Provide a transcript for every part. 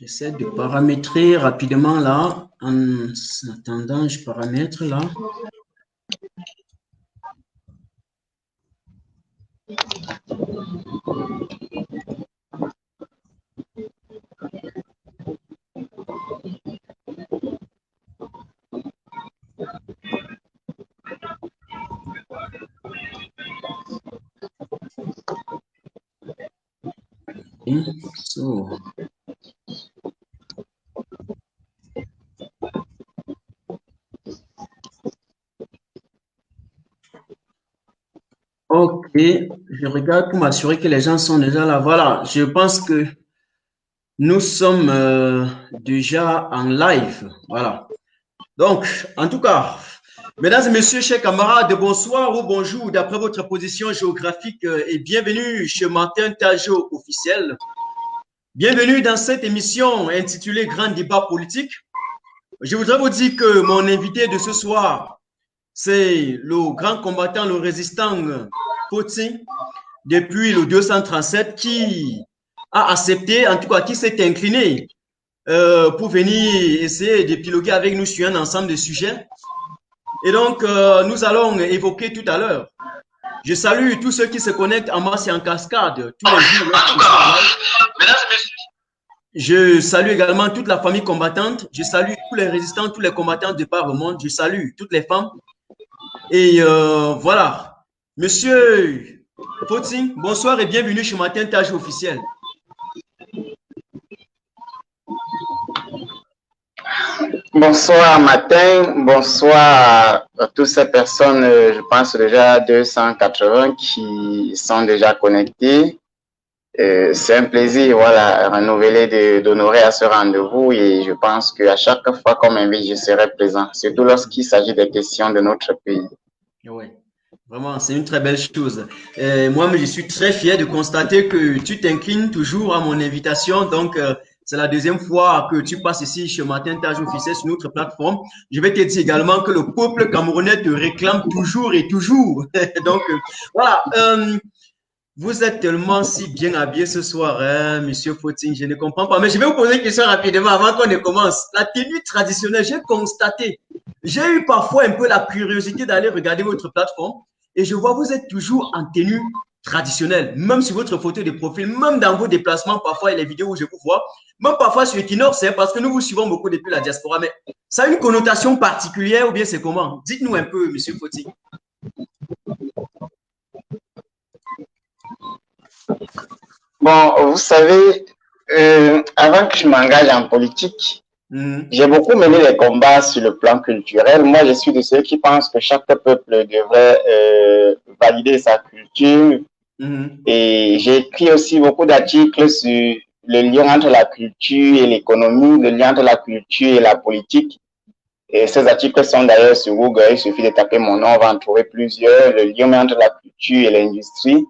J'essaie de paramétrer rapidement là. En attendant, je paramètre là. So. Ok, je regarde pour m'assurer que les gens sont déjà là. Voilà, je pense que nous sommes déjà en live. Voilà. Donc, en tout cas, mesdames et messieurs, chers camarades, bonsoir ou bonjour d'après votre position géographique et bienvenue chez Martin Tajo officiel. Bienvenue dans cette émission intitulée Grand débat politique. Je voudrais vous dire que mon invité de ce soir, c'est le grand combattant, le résistant Potin, depuis le 237, qui a accepté, en tout cas qui s'est incliné pour venir essayer d'épiloguer avec nous sur un ensemble de sujets. Et donc, nous allons évoquer tout à l'heure. Je salue tous ceux qui se connectent en masse et en cascade tous les jours. En tout cas, mesdames et messieurs. Je salue également toute la famille combattante. Je salue tous les résistants, tous les combattants de par le monde. Je salue toutes les femmes. Et voilà. Monsieur Potin, bonsoir et bienvenue chez Martin Tage officiel. Bonsoir Martin, bonsoir à toutes ces personnes, je pense déjà 280 qui sont déjà connectées. C'est un plaisir, voilà, renouvelé d'honorer à ce rendez-vous et je pense qu'à chaque fois qu'on m'invite, je serai présent, surtout lorsqu'il s'agit des questions de notre pays. Oui, vraiment, c'est une très belle chose. Moi, je suis très fier de constater que tu t'inclines toujours à mon invitation. Donc, c'est la deuxième fois que tu passes ici chez Martin Tage officiel sur notre plateforme. Je vais te dire également que le peuple camerounais te réclame toujours et toujours. Donc, voilà. Vous êtes tellement si bien habillé ce soir, hein, Monsieur Potin, je ne comprends pas. Mais je vais vous poser une question rapidement avant qu'on ne commence. La tenue traditionnelle, j'ai constaté, j'ai eu parfois un peu la curiosité d'aller regarder votre plateforme et je vois vous êtes toujours en tenue traditionnelle, même sur votre photo de profil, même dans vos déplacements, parfois et les vidéos où je vous vois, même parfois sur Equinox, c'est parce que nous vous suivons beaucoup depuis la diaspora, mais ça a une connotation particulière ou bien c'est comment? Dites-nous un peu, Monsieur Potin. Bon, vous savez, avant que je m'engage en politique, j'ai beaucoup mené les combats sur le plan culturel. Moi, je suis de ceux qui pensent que chaque peuple devrait valider sa culture. Et j'ai écrit aussi beaucoup d'articles sur le lien entre la culture et l'économie, le lien entre la culture et la politique. Et ces articles sont d'ailleurs sur Google. Il suffit de taper mon nom, on va en trouver plusieurs. Le lien entre la culture et l'industrie.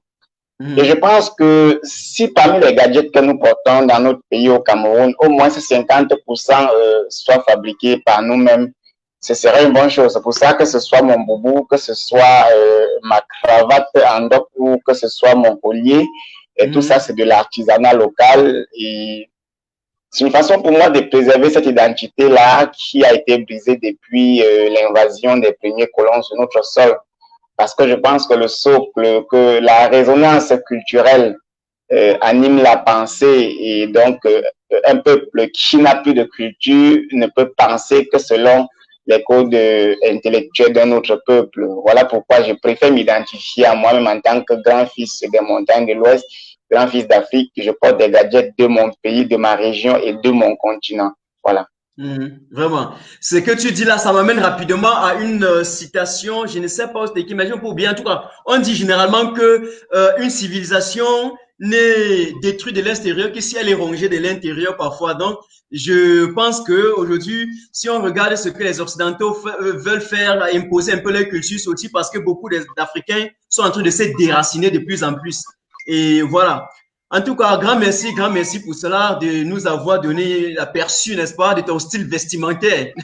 Et je pense que si parmi les gadgets que nous portons dans notre pays au Cameroun, au moins 50% soient fabriqués par nous-mêmes, ce serait une bonne chose. C'est pour ça que ce soit mon boubou, que ce soit ma cravate en doc ou que ce soit mon collier, et tout ça c'est de l'artisanat local. Et c'est une façon pour moi de préserver cette identité-là qui a été brisée depuis l'invasion des premiers colons sur notre sol. Parce que je pense que le socle, que la résonance culturelle anime la pensée et donc un peuple qui n'a plus de culture ne peut penser que selon les codes intellectuels d'un autre peuple. Voilà pourquoi je préfère m'identifier à moi-même en tant que grand-fils des montagnes de l'Ouest, grand-fils d'Afrique. Je porte des gadgets de mon pays, de ma région et de mon continent. Voilà. Vraiment. Ce que tu dis là, ça m'amène rapidement à une citation, je ne sais pas où c'était qui, mais je peux bien. En tout cas, on dit généralement que une civilisation n'est détruite de l'extérieur que si elle est rongée de l'intérieur parfois. Donc, je pense que aujourd'hui, si on regarde ce que les Occidentaux veulent faire, imposer un peu leur culture, c'est aussi parce que beaucoup d'Africains sont en train de se déraciner de plus en plus. Et voilà. En tout cas, grand merci pour cela, de nous avoir donné l'aperçu, n'est-ce pas, de ton style vestimentaire.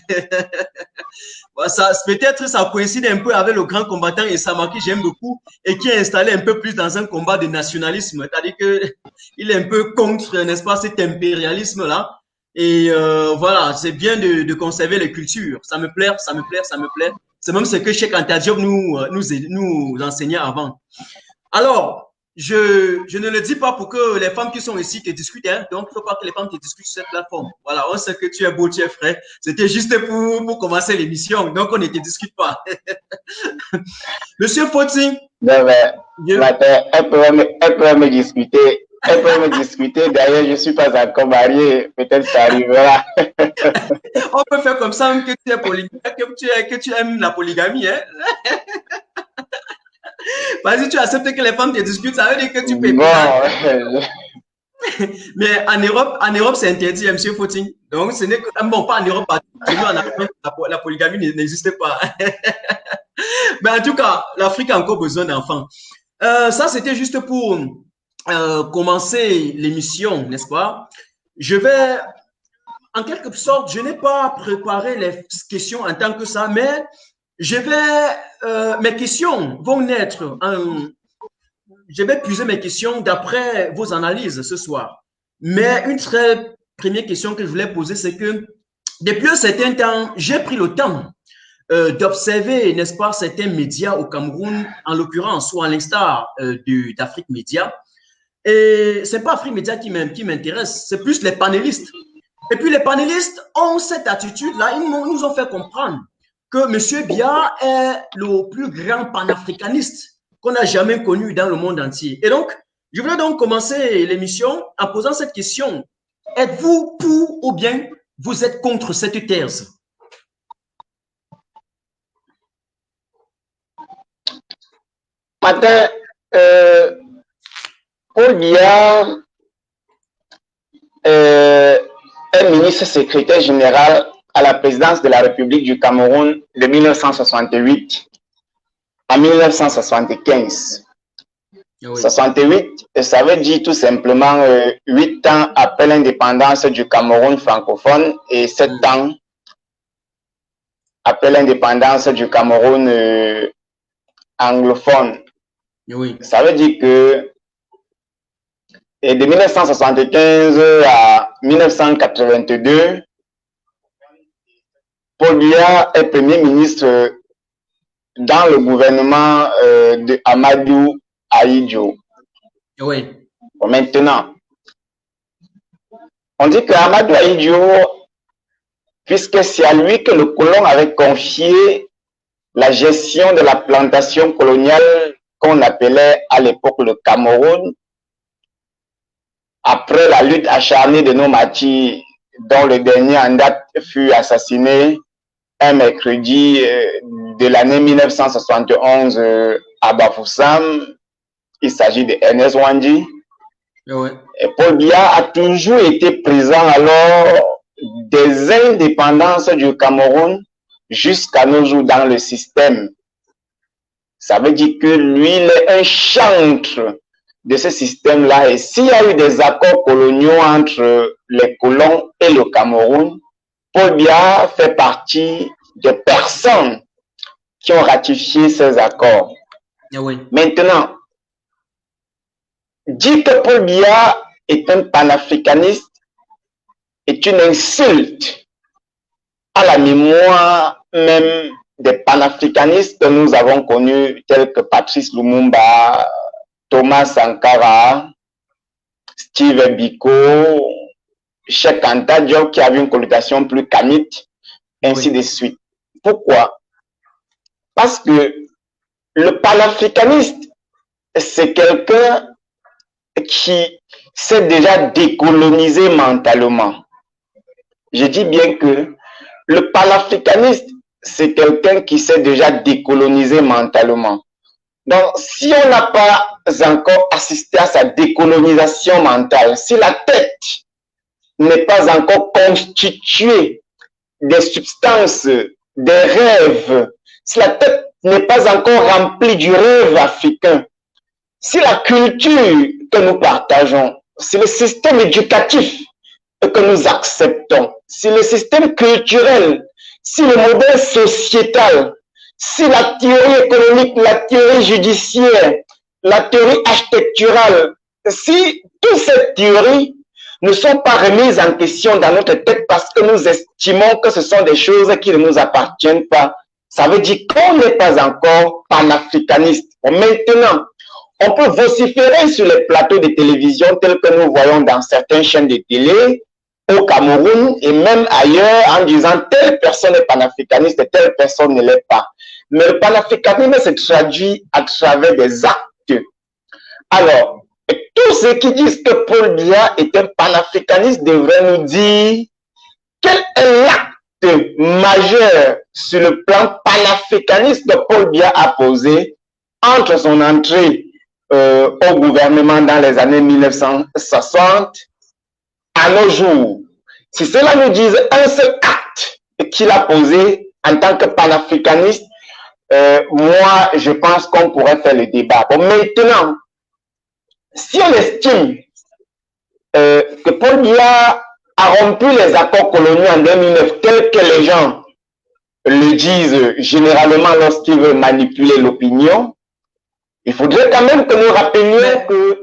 Peut-être ça coïncide un peu avec le grand combattant Essama que j'aime beaucoup et qui est installé un peu plus dans un combat de nationalisme. C'est-à-dire qu'il est un peu contre, n'est-ce pas, cet impérialisme-là. Et voilà, c'est bien de conserver les cultures. Ça me plaît, ça me plaît, ça me plaît. C'est même ce que Cheikh Anta Diop nous enseignait avant. Alors, je ne le dis pas pour que les femmes qui sont ici te discutent, hein. Donc, il ne faut pas que les femmes te discutent sur cette plateforme. Voilà, on sait que tu es beau, tu es frais. C'était juste pour commencer l'émission. Donc, on ne te discute pas. Monsieur Foti. Non, mais, elle peut me discuter. Elle peut me discuter. D'ailleurs, je ne suis pas encore marié. Peut-être ça arrivera. On peut faire comme ça, que tu es polygame, que tu aimes la polygamie, hein. Vas-y, tu acceptes que les femmes te discutent, ça veut dire que tu peux. Bon. Mais en Europe, c'est interdit, monsieur Footing. Donc, ce n'est que, bon, pas en Europe, en Afrique, la polygamie n'existe pas. Mais en tout cas, l'Afrique a encore besoin d'enfants. Ça, c'était juste pour commencer l'émission, n'est-ce pas? Je vais, en quelque sorte, je n'ai pas préparé les questions en tant que ça, mais mes questions vont naître je vais puiser mes questions d'après vos analyses ce soir. Mais une très première question que je voulais poser, c'est que depuis un certain temps, j'ai pris le temps d'observer, n'est-ce pas, certains médias au Cameroun, en l'occurrence, ou à l'instar d'Afrique Média. Et c'est pas Afrique Média qui m'intéresse, c'est plus les panélistes. Et puis les panélistes ont cette attitude-là, ils nous ont fait comprendre que M. Biya est le plus grand panafricaniste qu'on a jamais connu dans le monde entier. Et donc, je voulais donc commencer l'émission en posant cette question. Êtes-vous pour ou bien vous êtes contre cette thèse? Matin, Paul Biya est ministre secrétaire général à la présidence de la République du Cameroun de 1968 à 1975. Oui. 68, ça veut dire tout simplement 8 ans après l'indépendance du Cameroun francophone et 7 ans après l'indépendance du Cameroun anglophone. Oui. Ça veut dire que et de 1975 à 1982, Paul Biya est premier ministre dans le gouvernement de Amadou Ahidjo. Oui. Bon, maintenant, on dit que Amadou Ahidjo, puisque c'est à lui que le colon avait confié la gestion de la plantation coloniale qu'on appelait à l'époque le Cameroun, après la lutte acharnée de nos martyrs, dont le dernier en date fut assassiné un mercredi de l'année 1971 à Bafoussam. Il s'agit de Ernest Wandji. Oui. Et Paul Biya a toujours été présent alors des indépendances du Cameroun jusqu'à nos jours dans le système. Ça veut dire que lui, il est un chantre de ce système-là. Et s'il y a eu des accords coloniaux entre les colons et le Cameroun, Paul Biya fait partie des personnes qui ont ratifié ces accords. Oui. Maintenant, dire que Paul Biya est un panafricaniste est une insulte à la mémoire même des panafricanistes que nous avons connus, tels que Patrice Lumumba, Thomas Sankara, Steve Biko, Cheikh Anta Diop qui avait une connotation plus kamite, ainsi de suite. Pourquoi? Parce que le panafricaniste, c'est quelqu'un qui s'est déjà décolonisé mentalement. Je dis bien que le panafricaniste, c'est quelqu'un qui s'est déjà décolonisé mentalement. Donc, si on n'a pas encore assisté à sa décolonisation mentale, si la tête n'est pas encore constituée des substances, des rêves, si la tête n'est pas encore remplie du rêve africain, si la culture que nous partageons, si le système éducatif que nous acceptons, si le système culturel, si le modèle sociétal, si la théorie économique, la théorie judiciaire, la théorie architecturale, si toute cette théorie ne sont pas remises en question dans notre tête parce que nous estimons que ce sont des choses qui ne nous appartiennent pas. Ça veut dire qu'on n'est pas encore panafricaniste. Maintenant, on peut vociférer sur les plateaux de télévision tels que nous voyons dans certaines chaînes de télé, au Cameroun et même ailleurs, en disant telle personne est panafricaniste et telle personne ne l'est pas. Mais le panafricanisme se traduit à travers des actes. Alors, tous ceux qui disent que Paul Biya est un panafricaniste devraient nous dire quel est l'acte majeur sur le plan panafricaniste que Paul Biya a posé entre son entrée au gouvernement dans les années 1960 à nos jours. Si cela nous dit un seul acte qu'il a posé en tant que panafricaniste, moi, je pense qu'on pourrait faire le débat. Bon, maintenant, si on estime que Paul Biya a rompu les accords coloniaux en 2009, tels que les gens le disent généralement lorsqu'ils veulent manipuler l'opinion, il faudrait quand même que nous rappelions que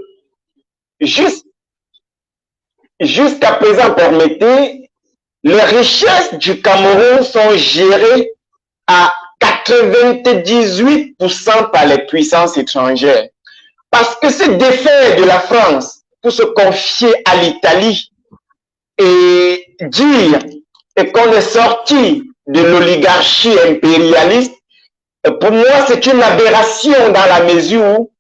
jusqu'à présent, permettez, les richesses du Cameroun sont gérées à 98% par les puissances étrangères. Parce que ce défait de la France pour se confier à l'Italie et dire qu'on est sorti de l'oligarchie impérialiste, pour moi, c'est une aberration dans la mesure où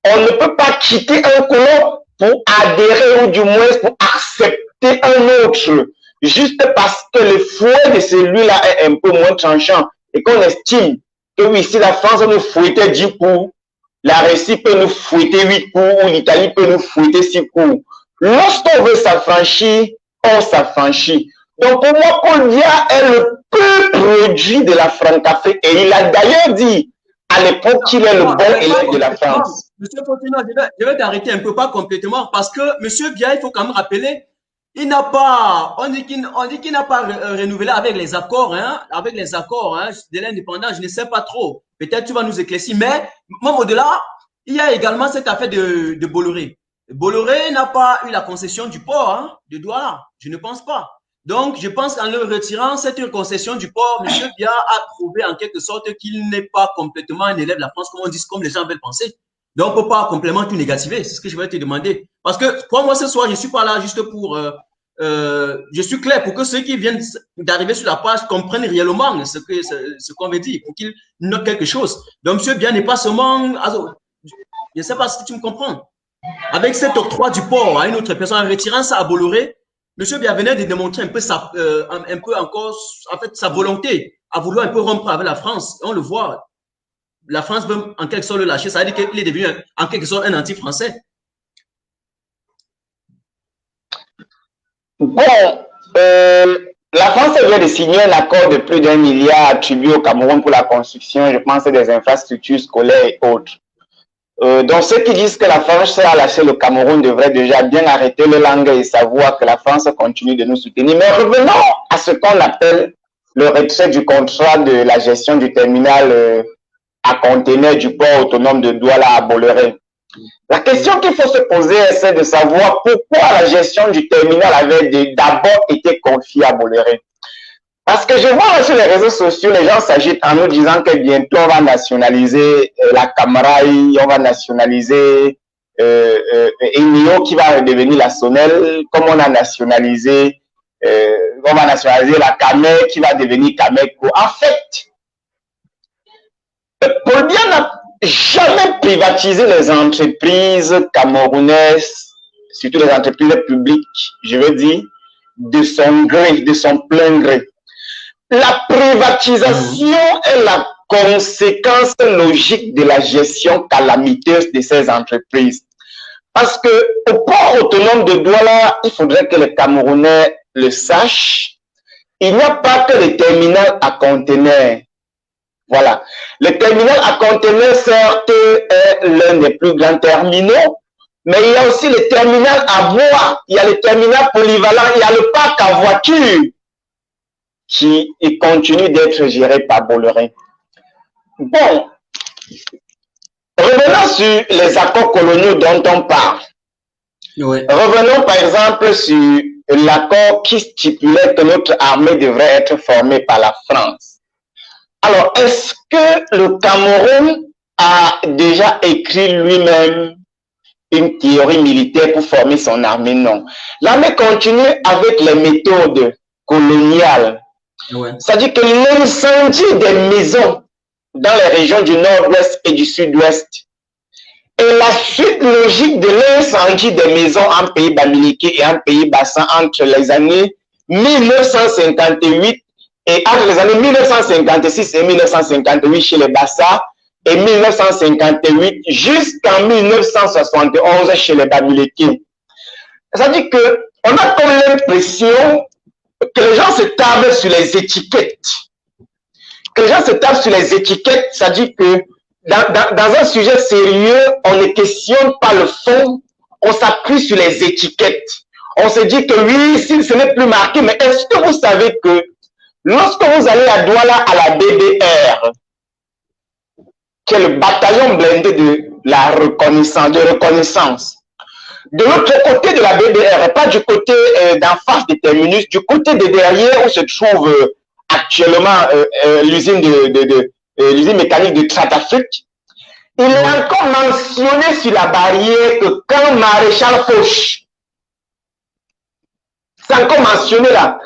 on ne peut pas quitter un colon pour adhérer ou du moins pour accepter un autre, juste parce que le fouet de celui-là est un peu moins tranchant et qu'on estime que oui, si la France nous fouettait 10 coups, la Russie peut nous fouetter 8 coups ou l'Italie peut nous fouetter 6 coups. Lorsqu'on veut s'affranchir, on s'affranchit. Donc pour moi, Paul Biya est le peu produit de la Franc-Afrique et il a d'ailleurs dit à l'époque qu'il est le bon élève de la France. Monsieur Fortuna, je vais t'arrêter un peu, pas complètement, parce que Monsieur Biya, il faut quand même rappeler, il n'a pas, on dit qu'il n'a pas renouvelé avec les accords, de l'indépendance, je ne sais pas trop. Peut-être tu vas nous éclaircir, mais même au-delà, il y a également cette affaire de Bolloré. Bolloré n'a pas eu la concession du port de Douala, je ne pense pas. Donc, je pense qu'en le retirant cette concession du port, M. Biya a prouvé en quelque sorte qu'il n'est pas complètement un élève de la France, comme les gens veulent penser. Donc, on ne peut pas complètement tout négativer. C'est ce que je vais te demander. Parce que, pour moi, ce soir, je ne suis pas là juste pour... je suis clair pour que ceux qui viennent d'arriver sur la page comprennent réellement ce qu'on veut dire, pour qu'ils notent quelque chose. Donc, M. Biya n'est pas seulement... Je ne sais pas si tu me comprends. Avec cet octroi du port à une autre personne, en retirant ça à Bolloré, M. Biya venait de démontrer un peu sa volonté à vouloir un peu rompre avec la France. On le voit, la France veut en quelque sorte le lâcher. Ça veut dire qu'il est devenu en quelque sorte un anti-français. Bon, la France vient de signer un accord de plus d'1 milliard attribué au Cameroun pour la construction, je pense, des infrastructures scolaires et autres. Donc, ceux qui disent que la France a lâché le Cameroun devraient déjà bien arrêter le langue et savoir que la France continue de nous soutenir. Mais revenons à ce qu'on appelle le retrait du contrat de la gestion du terminal à conteneurs du port autonome de Douala à Bolloré. La question qu'il faut se poser, c'est de savoir pourquoi la gestion du terminal avait d'abord été confiée à Bolloré. Parce que je vois sur les réseaux sociaux, les gens s'agitent en nous disant que bientôt on va nationaliser la Camaraï, on va nationaliser Enio qui va devenir la Sonel, comme on a nationalisé, on va nationaliser la Camet qui va devenir Cameco. En fait, Paul Biya n'a jamais privatisé les entreprises camerounaises, surtout les entreprises publiques, je veux dire, de son gré, de son plein gré. La privatisation est la conséquence logique de la gestion calamiteuse de ces entreprises. Parce que au port autonome de Douala, il faudrait que les Camerounais le sachent, il n'y a pas que les terminaux à conteneurs. Voilà. Le terminal à conteneurs, certes, est l'un des plus grands terminaux, mais il y a aussi le terminal à voie, il y a le terminal polyvalent, il y a le parc à voiture qui continue d'être géré par Bolloré. Bon, revenons sur les accords coloniaux dont on parle. Ouais. Revenons par exemple sur l'accord qui stipulait que notre armée devrait être formée par la France. Alors, est-ce que le Cameroun a déjà écrit lui-même une théorie militaire pour former son armée? Non. L'armée continue avec les méthodes coloniales. Ouais. C'est-à-dire que l'incendie des maisons dans les régions du nord-ouest et du sud-ouest est la suite logique de l'incendie des maisons en pays Bamileke et en pays Bassan entre les années 1958 et entre les années 1956 et 1958 chez les Bassa et 1958 jusqu'en 1971 chez les Bamileke. C'est-à-dire qu'on a comme l'impression que les gens se tablent sur les étiquettes. Que les gens se tablent sur les étiquettes, c'est-à-dire que dans un sujet sérieux, on ne questionne pas le fond, on s'appuie sur les étiquettes. On se dit que oui, si ce n'est plus marqué, mais est-ce que vous savez que lorsque vous allez à Douala à la BDR, qui est le bataillon blindé de la reconnaissance, de l'autre côté de la BDR, pas du côté d'en face des terminus, du côté de derrière où se trouve actuellement l'usine l'usine mécanique de Tratafrique, il est encore mentionné sur la barrière que quand Maréchal Foch, c'est encore mentionné là.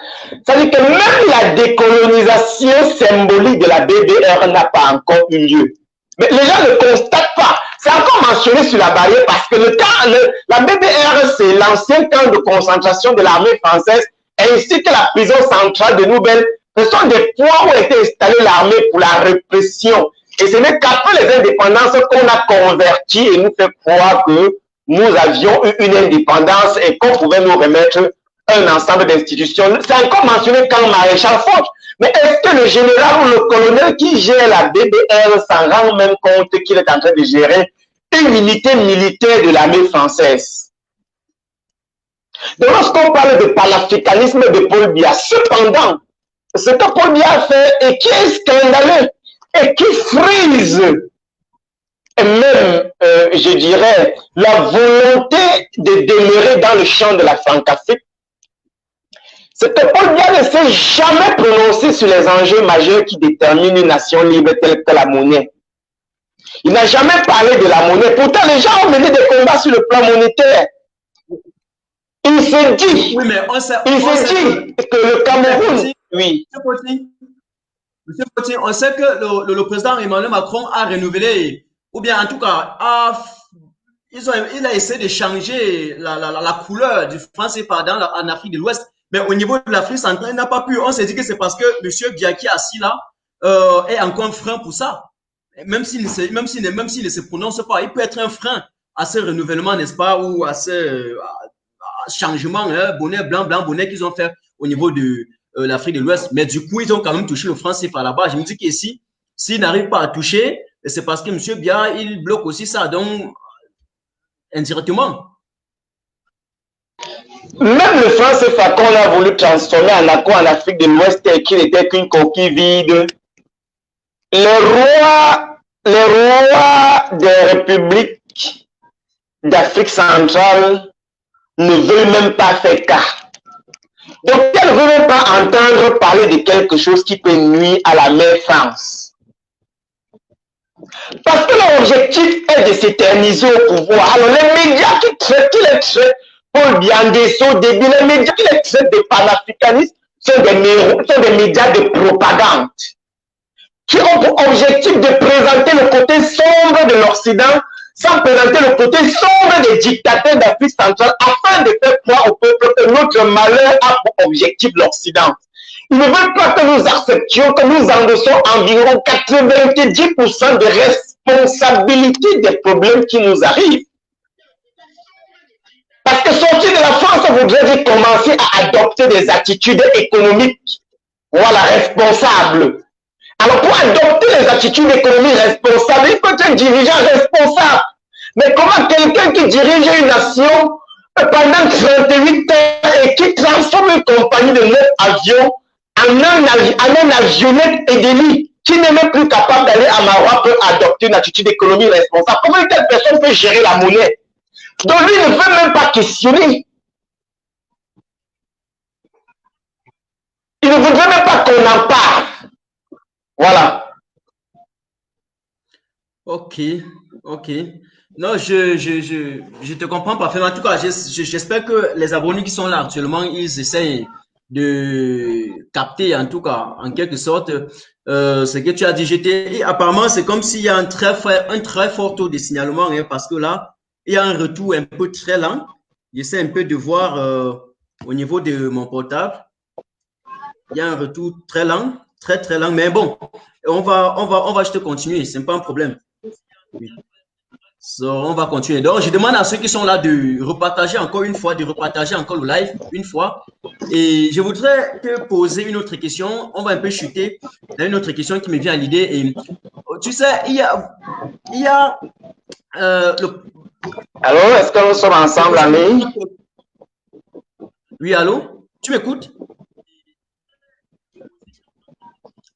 C'est-à-dire que même la décolonisation symbolique de la BDR n'a pas encore eu lieu. Mais les gens ne constatent pas. C'est encore mentionné sur la barrière parce que la BDR, c'est l'ancien camp de concentration de l'armée française ainsi que la prison centrale de Nouvelle. Ce sont des points où a été installée l'armée pour la répression. Et ce n'est qu'après les indépendances qu'on a converti et nous fait croire que nous avions eu une indépendance et qu'on pouvait nous remettre un ensemble d'institutions. C'est encore mentionné quand Maréchal Foch. Mais est-ce que le général ou le colonel qui gère la BDR s'en rend même compte qu'il est en train de gérer une unité militaire de l'armée française? Donc lorsqu'on parle de panafricanisme de Paul Biya, cependant, ce que Paul Biya fait et qui est scandaleux et qui frise et même, je dirais, la volonté de demeurer dans le champ de la Francafrique, c'est que Paul Biya ne s'est jamais prononcé sur les enjeux majeurs qui déterminent une nation libre telle que la monnaie. Il n'a jamais parlé de la monnaie. Pourtant, les gens ont mené des combats sur le plan monétaire. Il se dit, oui, mais on sait que le Cameroun, oui. Monsieur Potier, on sait que le président Emmanuel Macron a renouvelé, ou bien en tout cas, il a essayé de changer la couleur du franc CFA en Afrique de l'Ouest. Mais au niveau de l'Afrique centrale, il n'a pas pu. On s'est dit que c'est parce que M. Biya qui est assis là est encore un frein pour ça. Même s'il ne se prononce pas, il peut être un frein à ce renouvellement, n'est-ce pas, ou à ce changement, bonnet blanc, bonnet qu'ils ont fait au niveau de l'Afrique de l'Ouest. Mais du coup, ils ont quand même touché le franc CFA là-bas. Je me dis qu'ici, s'ils n'arrivent pas à toucher, c'est parce que M. Biya, il bloque aussi ça, donc indirectement. Même le franc CFA qu'on a voulu transformer en accord en Afrique de l'Ouest et qui n'était qu'une coquille vide, les rois des républiques d'Afrique centrale ne veulent même pas faire cas. Donc, elles ne veulent pas entendre parler de quelque chose qui peut nuire à la mère France. Parce que l'objectif est de s'éterniser au pouvoir. Alors, les médias qui traitent Paul Biya au début, les médias qui les traitent de panafricanistes sont des médias de propagande qui ont pour objectif de présenter le côté sombre de l'Occident sans présenter le côté sombre des dictateurs d'Afrique centrale afin de faire croire au peuple que notre malheur a pour objectif l'Occident. Ils ne veulent pas que nous acceptions que nous endossons environ 90% de responsabilité des problèmes qui nous arrivent. Parce que sortir de la France voudrait dire commencer à adopter des attitudes économiques, voilà, responsables. Alors pour adopter les attitudes économiques responsables, il faut être un dirigeant responsable. Mais comment quelqu'un qui dirige une nation pendant 38 ans et qui transforme une compagnie de 9 avions en un avionnette et d'élite, qui n'est même plus capable d'aller à Maroc peut adopter une attitude économique responsable? Comment une telle personne peut gérer la monnaie? Donc lui ne veut même pas questionner. Il ne voudrait même pas qu'on en parle. Voilà. Ok, ok. Non, je te comprends parfaitement. En tout cas, j'espère que les abonnés qui sont là actuellement, ils essayent de capter, en tout cas, en quelque sorte, ce que tu as dit. Et apparemment, c'est comme s'il y a un très fort taux de signalement, hein, parce que là, il y a un retour un peu très lent. J'essaie un peu de voir au niveau de mon portable. Il y a un retour très lent, très lent. Mais bon, on va juste continuer. C'est pas un problème. Oui. So, on va continuer. Donc, je demande à ceux qui sont là de repartager encore une fois, de repartager encore le live une fois. Et je voudrais te poser une autre question. On va un peu chuter dans une autre question qui me vient à l'idée. Et tu sais, il y a Allô, est-ce que nous sommes ensemble, Ami? Oui, allô? Tu m'écoutes?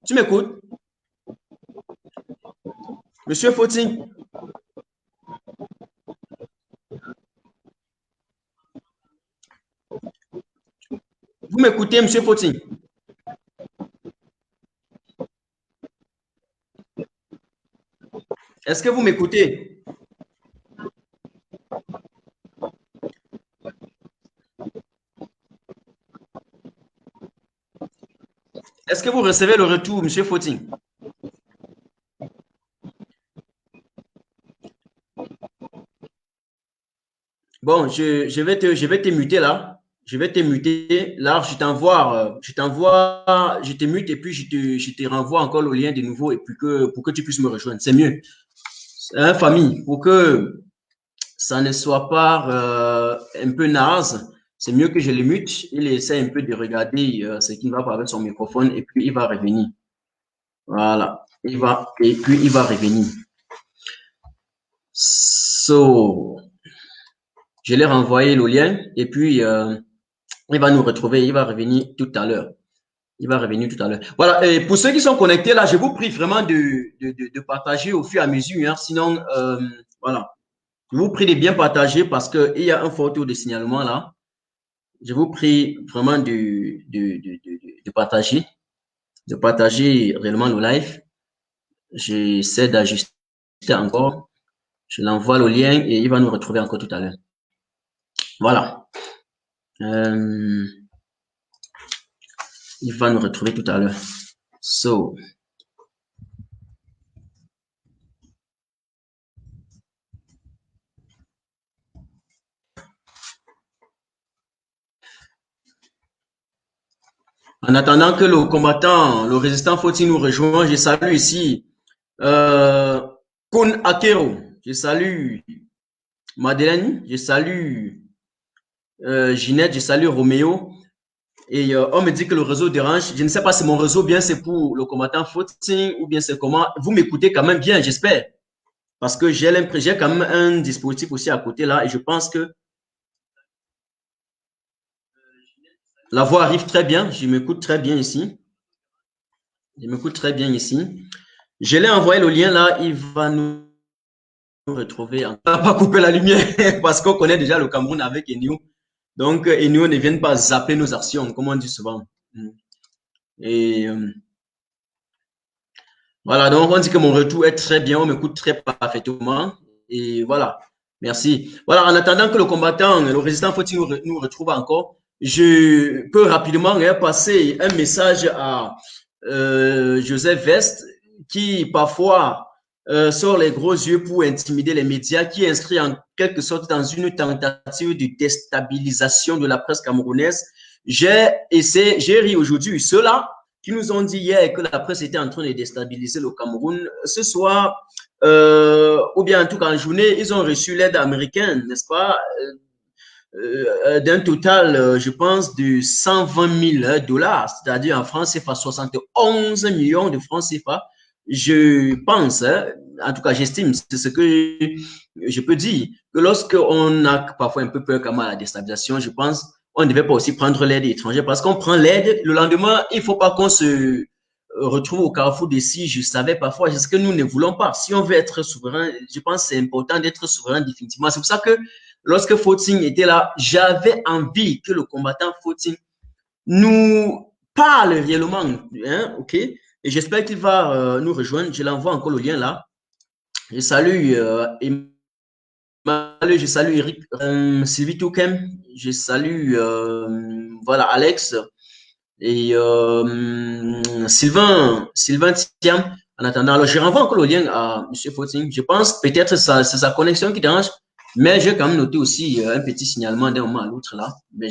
Tu m'écoutes? Monsieur Fauting? Vous m'écoutez, Monsieur Fauting? Est-ce que vous m'écoutez? Est-ce que vous recevez le retour, Monsieur Fauting? Bon, je vais te muter là. Je vais te muter. Là, je te mute et puis je te renvoie encore le lien de nouveau et puis pour que tu puisses me rejoindre. C'est mieux. Hein, famille, pour que ça ne soit pas un peu naze, c'est mieux que je le mute. Il essaie un peu de regarder ce qu'il va faire avec son microphone et puis il va revenir. Voilà. Et puis il va revenir. So, je l'ai renvoyé le lien et puis il va nous retrouver, il va revenir tout à l'heure. Il va revenir tout à l'heure. Voilà, et pour ceux qui sont connectés là, je vous prie vraiment de partager au fur et à mesure. Hein, sinon, voilà, je vous prie de bien partager parce qu'il y a un fort taux de signalement là. Je vous prie vraiment de partager réellement le live. J'essaie d'ajuster encore. Je l'envoie le lien et il va nous retrouver encore tout à l'heure. Voilà. Il va nous retrouver tout à l'heure. So. En attendant que le combattant, le résistant Foti nous rejoigne, je salue ici Kun Akero, je salue Madeleine, je salue Ginette, je salue Roméo. Et on me dit que le réseau dérange. Je ne sais pas si mon réseau bien c'est pour le combattant Foti ou bien c'est comment. Vous m'écoutez quand même bien, j'espère. Parce que j'ai quand même un dispositif aussi à côté là et je pense que la voix arrive très bien. Je m'écoute très bien ici. Je m'écoute très bien ici. Je l'ai envoyé le lien là. Il va nous retrouver. On ne va pas couper la lumière parce qu'on connaît déjà le Cameroun avec Enio. Donc, Enio ne vient pas zapper nos actions, comme on dit souvent. Et voilà, donc on dit que mon retour est très bien. On m'écoute très parfaitement. Et voilà, merci. Voilà, en attendant que le combattant, le résistant Foti nous retrouve encore, je peux rapidement passer un message à Joseph Vest qui parfois sort les gros yeux pour intimider les médias, qui inscrit en quelque sorte dans une tentative de déstabilisation de la presse camerounaise. J'ai ri aujourd'hui. Ceux-là qui nous ont dit hier que la presse était en train de déstabiliser le Cameroun, ce soir, ou bien en tout cas en journée, ils ont reçu l'aide américaine, n'est-ce pas, d'un total, je pense, de 120 000 $, c'est-à-dire en France CFA 71 millions de francs CFA. Je pense, hein, en tout cas, j'estime, c'est ce que je peux dire, que lorsqu'on a parfois un peu peur comme à la déstabilisation, je pense on ne devait pas aussi prendre l'aide étrangère parce qu'on prend l'aide, le lendemain, il ne faut pas qu'on se retrouve au carrefour de si je savais parfois, c'est ce que nous ne voulons pas. Si on veut être souverain, je pense que c'est important d'être souverain définitivement. C'est pour ça que lorsque Fortin était là, j'avais envie que le combattant Fortin nous parle réellement, hein, ok? Et j'espère qu'il va nous rejoindre. Je l'envoie encore le lien là. Je salue je salue Eric, Sylvie Toukem, je salue voilà, Alex et Sylvain Thiam. En attendant, alors je renvoie encore le lien à M. Fortin. Je pense peut-être c'est sa connexion qui dérange, mais j'ai quand même noté aussi un petit signalement d'un moment à l'autre là. Mais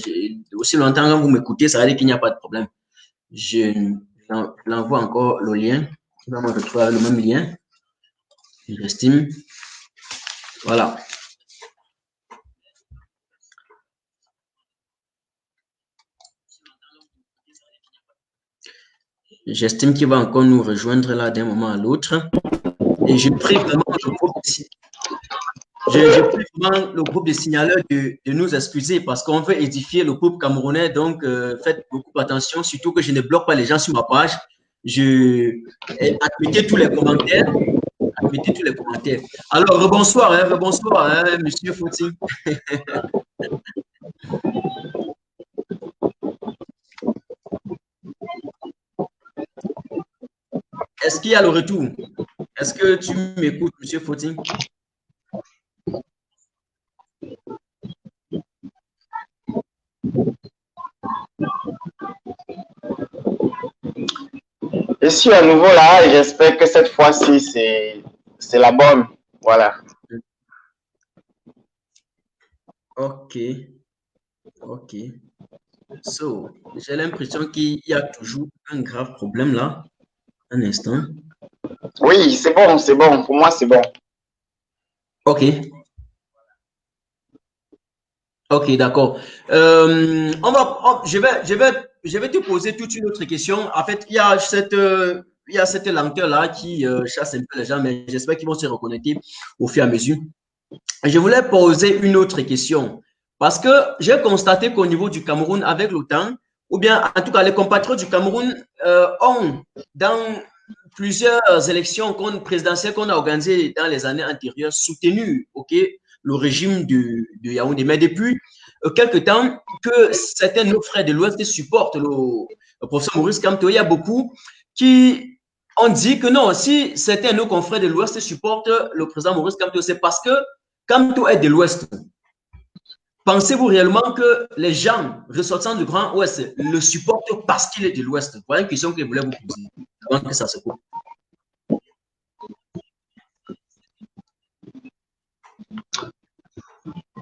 aussi longtemps quand vous m'écoutez, ça veut dire qu'il n'y a pas de problème. Je l'envoie encore le lien. Il va me retrouver le même lien. J'estime. Voilà. J'estime qu'il va encore nous rejoindre là d'un moment à l'autre. Et je prie vraiment le groupe de signaleurs de nous excuser parce qu'on veut édifier le peuple camerounais. Donc, faites beaucoup attention, surtout que je ne bloque pas les gens sur ma page. Admettez tous les commentaires. Admettez tous les commentaires. Alors, rebonsoir, monsieur Fouti. Est-ce qu'il y a le retour? Est-ce que tu m'écoutes, monsieur Fouti? Je suis à nouveau là et j'espère que cette fois-ci, c'est la bonne. Voilà. Ok. Ok. So, j'ai l'impression qu'il y a toujours un grave problème là. Un instant. Oui, c'est bon, c'est bon. Pour moi, c'est bon. Ok. Ok, d'accord. Je vais te poser toute une autre question. En fait, il y a cette lenteur-là qui chasse un peu les gens, mais j'espère qu'ils vont se reconnecter au fur et à mesure. Je voulais poser une autre question. Parce que j'ai constaté qu'au niveau du Cameroun, avec le temps, ou bien en tout cas les compatriotes du Cameroun ont, dans plusieurs élections présidentielles qu'on a organisées dans les années antérieures, soutenu le régime de Yaoundé. Mais depuis quelque temps que certains de nos frères de l'Ouest supportent le professeur Maurice Kamto, il y a beaucoup qui ont dit que non, si certains de nos confrères de l'Ouest supportent le président Maurice Kamto, c'est parce que Kamto est de l'Ouest. Pensez-vous réellement que les gens ressortissants du Grand Ouest le supportent parce qu'il est de l'Ouest? Voilà une question que je voulais vous poser avant que ça se coupe.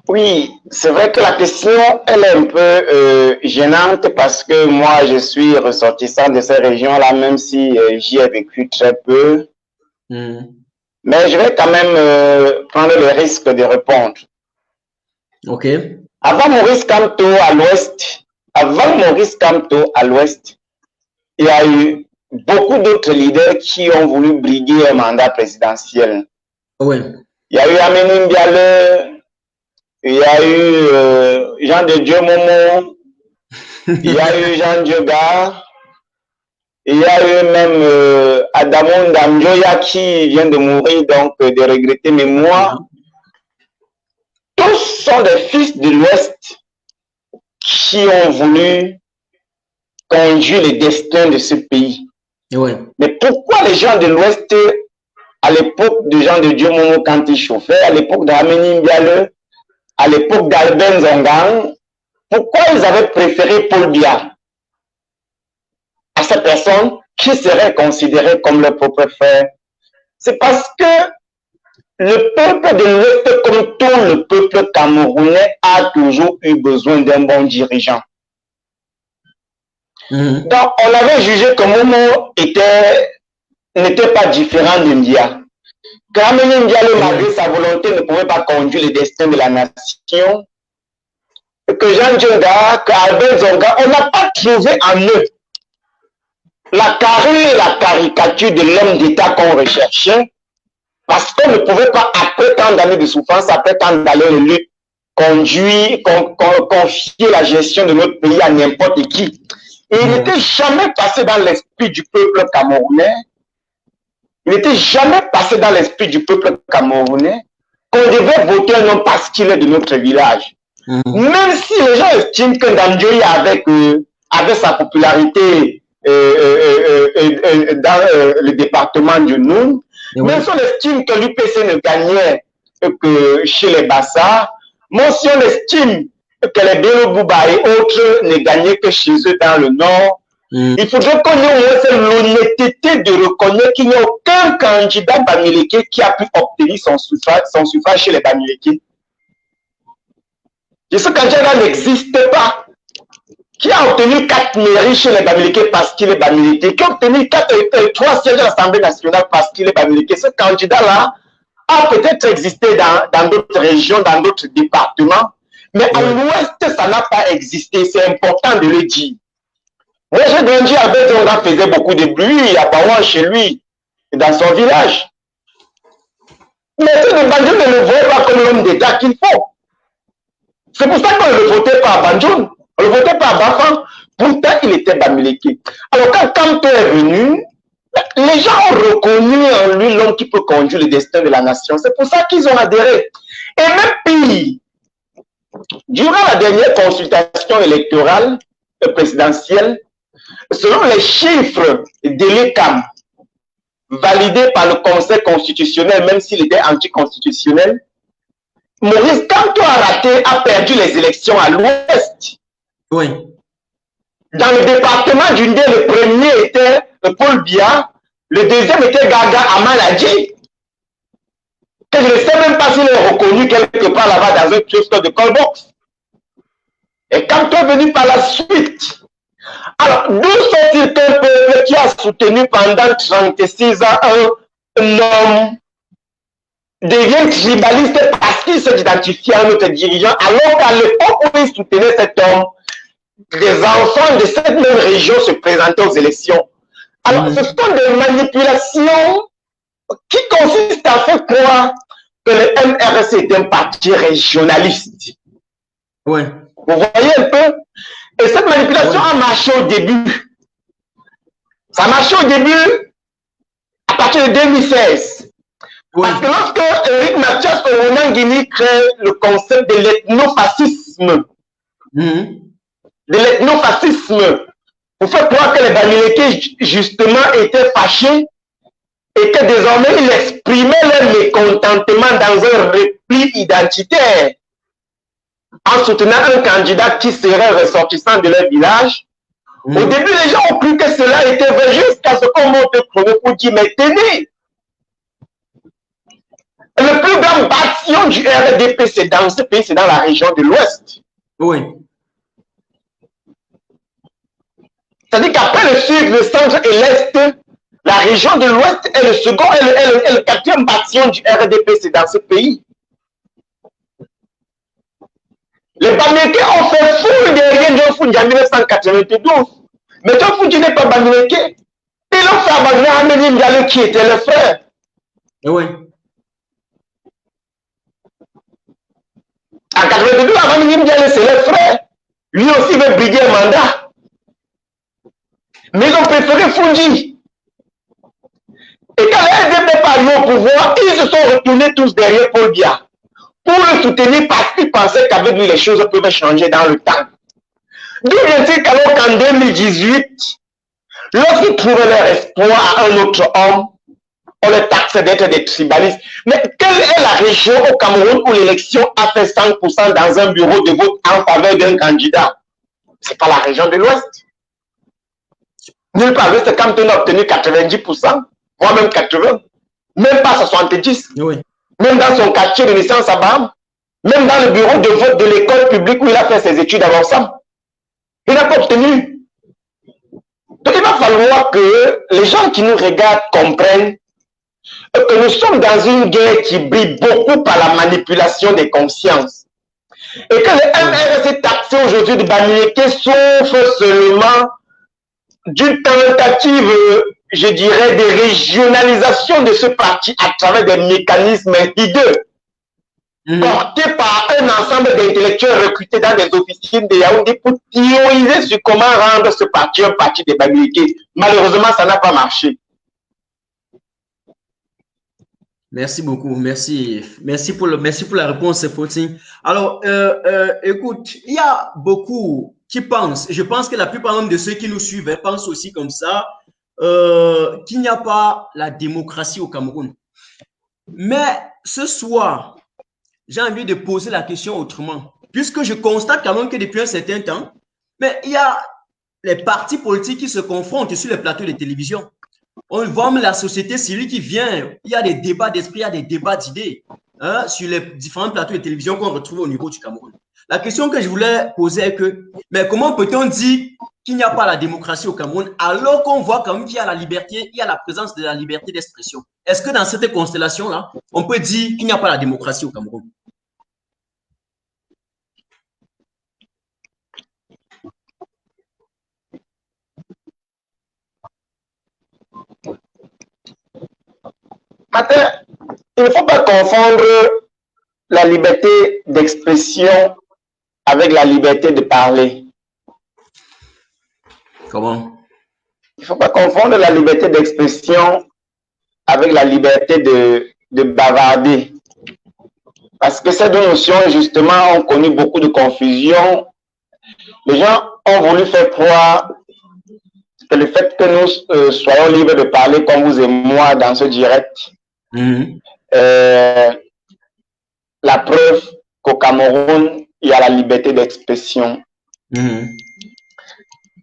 Oui, c'est vrai que la question, elle est un peu gênante parce que moi, je suis ressortissant de ces régions-là, même si j'y ai vécu très peu. Mais je vais quand même prendre le risque de répondre. OK. Avant Maurice Kamto à l'Ouest, il y a eu beaucoup d'autres leaders qui ont voulu briguer un mandat présidentiel. Oui. Il y a eu Amélie Mbiale, il y a eu Jean de Dieu Momo, il y a eu Jean Dioga, il y a eu même Adamon Damjoya qui vient de mourir, donc de regretter mémoire. Tous sont des fils de l'Ouest qui ont voulu conduire le destin de ce pays. Ouais. Mais pourquoi les gens de l'Ouest, à l'époque de Jean de Dieu Momo quand ils chauffaient, à l'époque d'Amélie Mbiale, à l'époque d'Alben Zongang, pourquoi ils avaient préféré Paul Biya à ces personnes qui seraient considérées comme leur propre frère? C'est parce que le peuple de l'Ouest, comme tout le peuple camerounais, a toujours eu besoin d'un bon dirigeant. Donc, on avait jugé que Momo n'était pas différent de Mbiya. Amélie Mbiale, malgré sa volonté, ne pouvait pas conduire le destin de la nation. Que Jean Dionda, qu'Albert Zonga, on n'a pas trouvé en eux la carrure et la caricature de l'homme d'État qu'on recherchait, parce qu'on ne pouvait pas, après tant d'années de souffrance, après tant d'années de lutte, confier la gestion de notre pays à n'importe qui. Et il n'était jamais passé dans l'esprit du peuple camerounais. Il n'était jamais passé dans l'esprit du peuple camerounais qu'on devait voter un homme parce qu'il est de notre village. Même si les gens estiment que Danjoy, avec sa popularité dans le département du Noun, même si on estime que l'UPC ne gagnait que chez les Bassa, même si on estime que les Bello Bouba et autres ne gagnaient que chez eux dans le Nord, il faudrait qu'on ait l'honnêteté de reconnaître qu'il n'y a aucun candidat bamileke qui a pu obtenir son suffrage chez les Bamileke. Et ce candidat n'existe pas. Qui a obtenu 4 mairies chez les Bamileke parce qu'il est Bamileke, qui a obtenu 3 sièges à l'Assemblée nationale parce qu'il est Bamileke. Ce candidat-là a peut-être existé dans d'autres régions, dans d'autres départements, mais à l'ouest, ça n'a pas existé. C'est important de le dire. Moi, j'ai grandi avec un gars qui faisait beaucoup de bruit à Baouan chez lui, dans son village. Mais ce Banjoun ne le voyait pas comme l'homme d'État qu'il faut. C'est pour ça qu'on ne le votait pas à Banjoun. On ne le votait pas à Bafan. Pourtant, il était Bamileke. Alors, quand Kamto est venu, les gens ont reconnu en lui l'homme qui peut conduire le destin de la nation. C'est pour ça qu'ils ont adhéré. Et même pire, durant la dernière consultation électorale présidentielle, selon les chiffres de l'ECAM, validés par le Conseil constitutionnel, même s'il était anticonstitutionnel, Maurice Kamto a perdu les élections à l'ouest. Oui. Dans le département du Ndé, le premier était Paul Biya, le deuxième était Gaga Amanadji, que je ne sais même pas s'il est reconnu quelque part là-bas dans un kiosque de callbox. Et Kamto est venu par la suite. Alors, d'où sont-ils qu'un peuple qui a soutenu pendant 36 ans un homme devient tribaliste parce qu'il s'identifie à notre dirigeant, alors qu'à l'époque où il soutenait cet homme, des enfants de cette même région se présentaient aux élections. Alors, ce sont des manipulations qui consistent à faire croire que le MRC est un parti régionaliste. Oui. Vous voyez un peu? Et cette manipulation a marché au début. Ça a marché au début à partir de 2016. Parce que lorsque Eric Mathias Omonangini crée le concept de l'ethnofascisme, pour faire croire que les Bamileke justement étaient fâchés et que désormais ils exprimaient leur mécontentement dans un repli identitaire en soutenant un candidat qui serait ressortissant de leur village. Au début, les gens ont cru que cela était vrai jusqu'à ce qu'on monte le chrono pour dire, mais tenez, le plus grand bâtiment du RDP, c'est dans ce pays, c'est dans la région de l'Ouest. Oui. C'est-à-dire qu'après le sud, le centre et l'Est, la région de l'Ouest est le second et le quatrième bâtiment du RDP, c'est dans ce pays. Les Bamileke ont fait foule derrière Ndiofoundji en 1992. Mais Ndiofoundji n'est pas Bamileke. Ils l'ont fait abandonner à Amélie Ndialé qui était le frère. Oui. En 1992, Amélie Ndialé, c'est le frère. Lui aussi veut briguer un mandat. Mais ils ont préféré Foundji. Et quand les RDP est arrivé au pouvoir, ils se sont retournés tous derrière Paul Biya pour le soutenir parce qu'ils pensaient qu'avec lui, les choses peuvent changer dans le temps. D'où vient-il qu'alors qu'en 2018, lorsqu'ils trouvaient leur espoir à un autre homme, on les taxait d'être des tribalistes. Mais quelle est la région au Cameroun où l'élection a fait 5% dans un bureau de vote en faveur d'un candidat? Ce n'est pas la région de l'Ouest. Nulle part, c'est quand on a obtenu 90%, voire même 80%, même pas 70%. Oui. Même dans son quartier de naissance à Baham, même dans le bureau de vote de l'école publique où il a fait ses études avant ça. Il n'a pas obtenu. Donc il va falloir que les gens qui nous regardent comprennent que nous sommes dans une guerre qui brille beaucoup par la manipulation des consciences. Et que le MRC taxé aujourd'hui de Bamileke souffre seulement d'une tentative, je dirais, de régionalisation de ce parti à travers des mécanismes hideux, portés par un ensemble d'intellectuels recrutés dans des officines de Yaoundé pour théoriser sur comment rendre ce parti un parti de Bamileke. Malheureusement, ça n'a pas marché. Merci beaucoup. Merci. Merci pour la réponse, Fautine. Alors, écoute, il y a beaucoup qui pensent, je pense que la plupart de ceux qui nous suivent pensent aussi comme ça, qu'il n'y a pas la démocratie au Cameroun. Mais ce soir, j'ai envie de poser la question autrement. Puisque je constate quand même que depuis un certain temps, mais il y a les partis politiques qui se confrontent sur les plateaux de télévision. On voit même la société civile qui vient. Il y a des débats d'esprit, il y a des débats d'idées sur les différents plateaux de télévision qu'on retrouve au niveau du Cameroun. La question que je voulais poser est que, mais comment peut-on dire qu'il n'y a pas la démocratie au Cameroun alors qu'on voit quand même qu'il y a la liberté, il y a la présence de la liberté d'expression? Est-ce que dans cette constellation-là, on peut dire qu'il n'y a pas la démocratie au Cameroun? Maintenant, il ne faut pas confondre la liberté d'expression avec la liberté de parler. Comment? Il ne faut pas confondre la liberté d'expression avec la liberté de bavarder. Parce que ces deux notions, justement, ont connu beaucoup de confusion. Les gens ont voulu faire croire que le fait que nous soyons libres de parler comme vous et moi dans ce direct, la preuve qu'au Cameroun, il y a la liberté d'expression.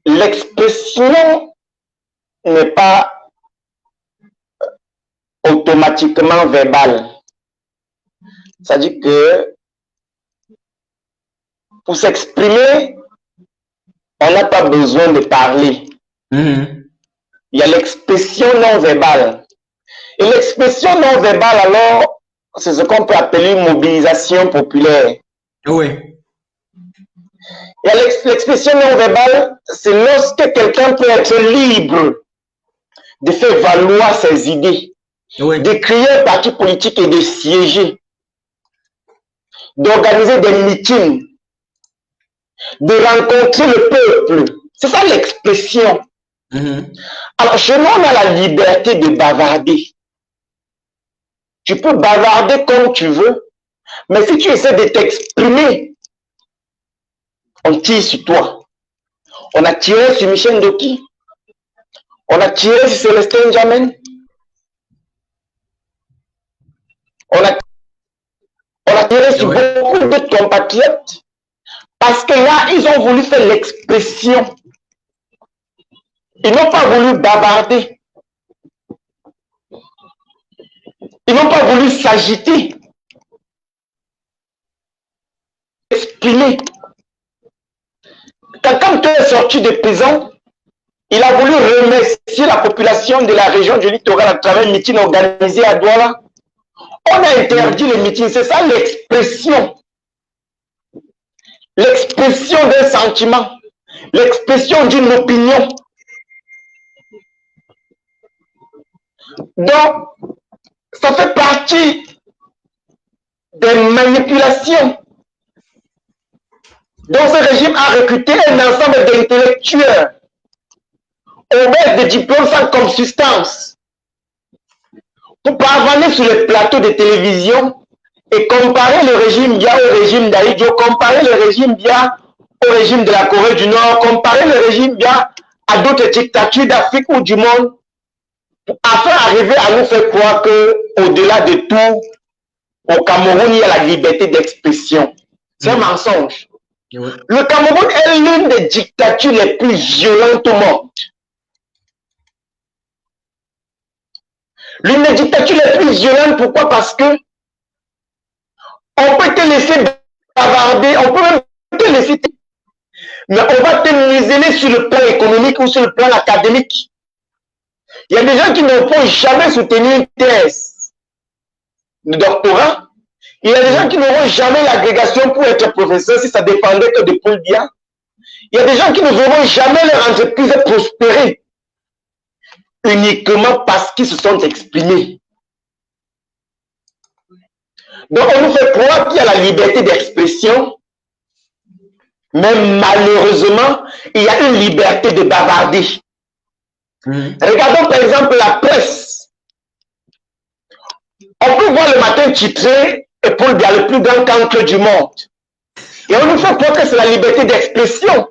L'expression n'est pas automatiquement verbale. C'est-à-dire que pour s'exprimer, on n'a pas besoin de parler. Il y a l'expression non verbale. Et l'expression non verbale, alors, c'est ce qu'on peut appeler une mobilisation populaire. Oui. Et l'expression non verbale, c'est lorsque quelqu'un peut être libre de faire valoir ses idées, de créer un parti politique et de siéger, d'organiser des meetings, de rencontrer le peuple. C'est ça l'expression. Alors, chez nous, on a la liberté de bavarder. Tu peux bavarder comme tu veux, mais si tu essaies de t'exprimer, on tire sur toi. On a tiré sur Michel Ndoki. On a tiré sur Célestin Jamen. On a tiré sur beaucoup de compatriotes parce que là, ils ont voulu faire l'expression. Ils n'ont pas voulu bavarder. Ils n'ont pas voulu s'agiter. Exprimer. Quand tu es sorti de prison, il a voulu remercier la population de la région du littoral à travers un meeting organisé à Douala. On a interdit le meeting, c'est ça l'expression. L'expression d'un sentiment, l'expression d'une opinion. Donc, ça fait partie des manipulations dont ce régime a recruté un ensemble d'intellectuels au maître de diplômes sans consistance pour parvenir sur les plateaux de télévision et comparer le régime Bia au régime d'Aïdjo, comparer le régime Bia au régime de la Corée du Nord, comparer le régime Bia à d'autres dictatures d'Afrique ou du monde, afin d'arriver à nous faire croire qu'au-delà de tout, au Cameroun, il y a la liberté d'expression. C'est un mensonge. Le Cameroun est l'une des dictatures les plus violentes au monde. L'une des dictatures les plus violentes, pourquoi? Parce que on peut te laisser bavarder, on peut même te laisser, mais on va te museler sur le plan économique ou sur le plan académique. Il y a des gens qui ne pourront jamais soutenir une thèse de doctorat. Il y a des gens qui n'auront jamais l'agrégation pour être professeur si ça dépendait que de Paul Biya. Il y a des gens qui ne verront jamais leur entreprise prospérer uniquement parce qu'ils se sont exprimés. Donc on nous fait croire qu'il y a la liberté d'expression, mais malheureusement, il y a une liberté de bavarder. Regardons par exemple la presse. On peut voir le matin titré et Paul Biya, le plus grand cancre du monde. Et on nous fait croire que c'est la liberté d'expression.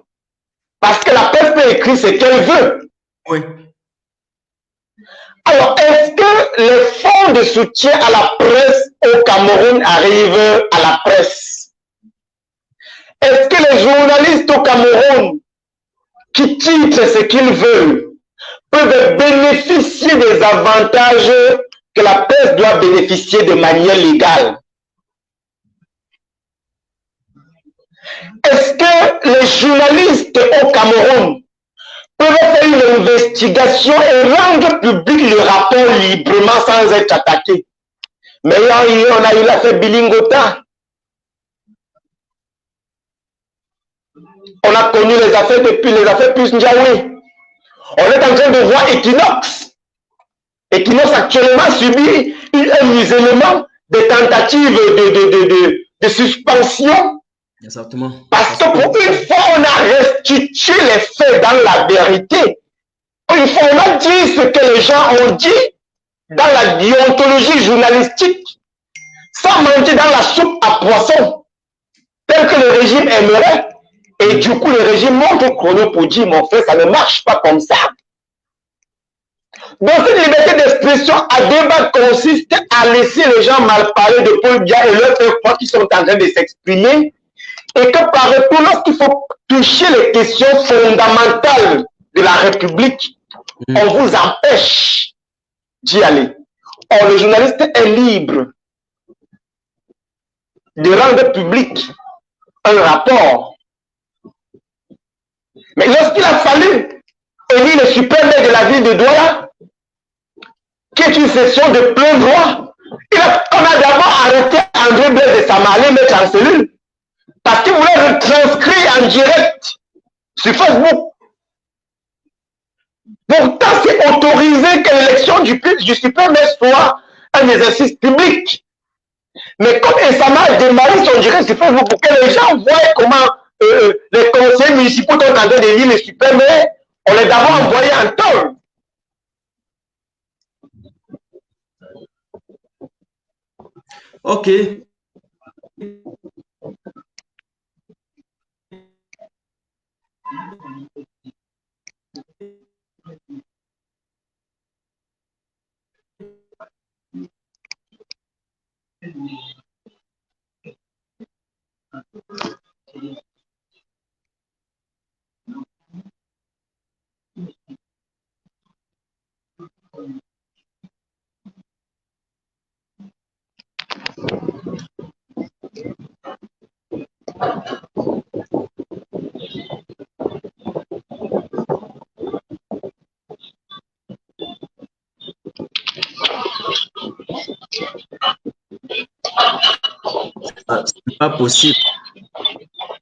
Parce que la presse peut écrire ce qu'elle veut. Oui. Alors, est-ce que les fonds de soutien à la presse au Cameroun arrivent à la presse? Est-ce que les journalistes au Cameroun qui titrent ce qu'ils veulent peuvent bénéficier des avantages que la presse doit bénéficier de manière légale? Est-ce que les journalistes au Cameroun peuvent faire une investigation et rendre public le rapport librement sans être attaqués? Mais on a eu l'affaire Bilingota. On a connu les affaires depuis les affaires plus Ndiaoui. On est en train de voir Equinox. Equinox actuellement subit un musellement, des tentatives de suspension. Exactement. Parce que pour une fois, on a restitué les faits dans la vérité. Une fois, on a dit ce que les gens ont dit dans la déontologie journalistique, sans mentir dans la soupe à poisson, tel que le régime aimerait. Et du coup, le régime montre au chrono pour dire, mon frère, ça ne marche pas comme ça. Donc, cette liberté d'expression à débat consiste à laisser les gens mal parler de Paul Biya et leur faire croire qu'ils sont en train de s'exprimer. Et que par retour, lorsqu'il faut toucher les questions fondamentales de la République, on vous empêche d'y aller. Or, le journaliste est libre de rendre public un rapport. Mais lorsqu'il a fallu élire le super maire de la ville de Douala, qui est une session de plein droit, on a d'abord arrêté André Blaise de Samalé, mettre en cellule. Parce qu'il voulait retranscrire en direct sur Facebook. Pourtant, c'est autorisé que l'élection du super maire soit un exercice public. Mais comme Essama a démarré son direct sur Facebook pour que les gens voient comment les conseillers municipaux sont en train d'élire le super maire, on les a d'abord envoyés en tôle. Ok. C'est pas possible.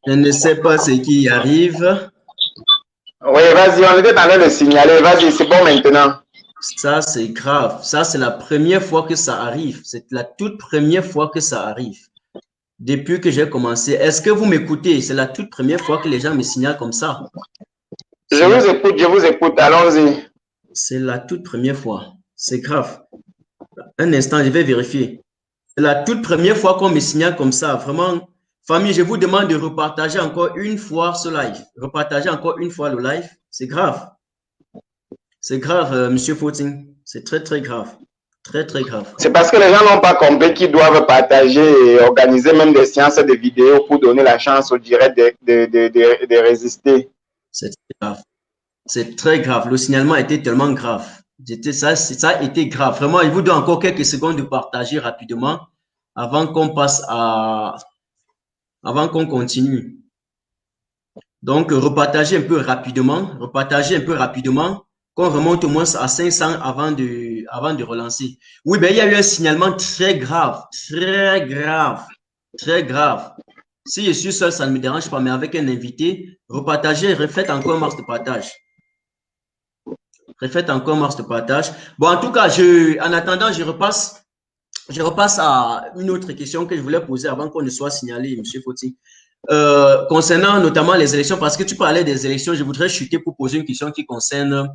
Je ne sais pas ce qui arrive. Oui, vas-y, on était en train de signaler. Vas-y, c'est bon maintenant. Ça, c'est grave. Ça, c'est la première fois que ça arrive. C'est la toute première fois que ça arrive. Depuis que j'ai commencé. Est-ce que vous m'écoutez? C'est la toute première fois que les gens me signalent comme ça. Je vous écoute. Allons-y. C'est la toute première fois. C'est grave. Un instant, je vais vérifier. C'est la toute première fois qu'on me signale comme ça. Vraiment, famille, je vous demande de repartager encore une fois ce live. Repartager encore une fois le live. C'est grave. C'est grave, Monsieur Footing. C'est très, très grave. Très, très grave. C'est parce que les gens n'ont pas compris qu'ils doivent partager et organiser même des séances de vidéos pour donner la chance au direct de résister. C'est très grave. C'est très grave. Le signalement était tellement grave. Ça a été grave. Vraiment, il vous donne encore quelques secondes de partager rapidement avant qu'on passe à... avant qu'on continue. Donc, repartagez un peu rapidement. Repartagez un peu rapidement. Qu'on remonte au moins à 500 avant de relancer. Oui, ben, il y a eu un signalement très grave. Très grave. Très grave. Si je suis seul, ça ne me dérange pas, mais avec un invité, repartagez, refaites encore marche de partage. Refaites encore marche de partage. Bon, en tout cas, en attendant, je repasse à une autre question que je voulais poser avant qu'on ne soit signalé, M. Foti. Concernant notamment les élections, parce que tu parlais des élections, je voudrais chuter pour poser une question qui concerne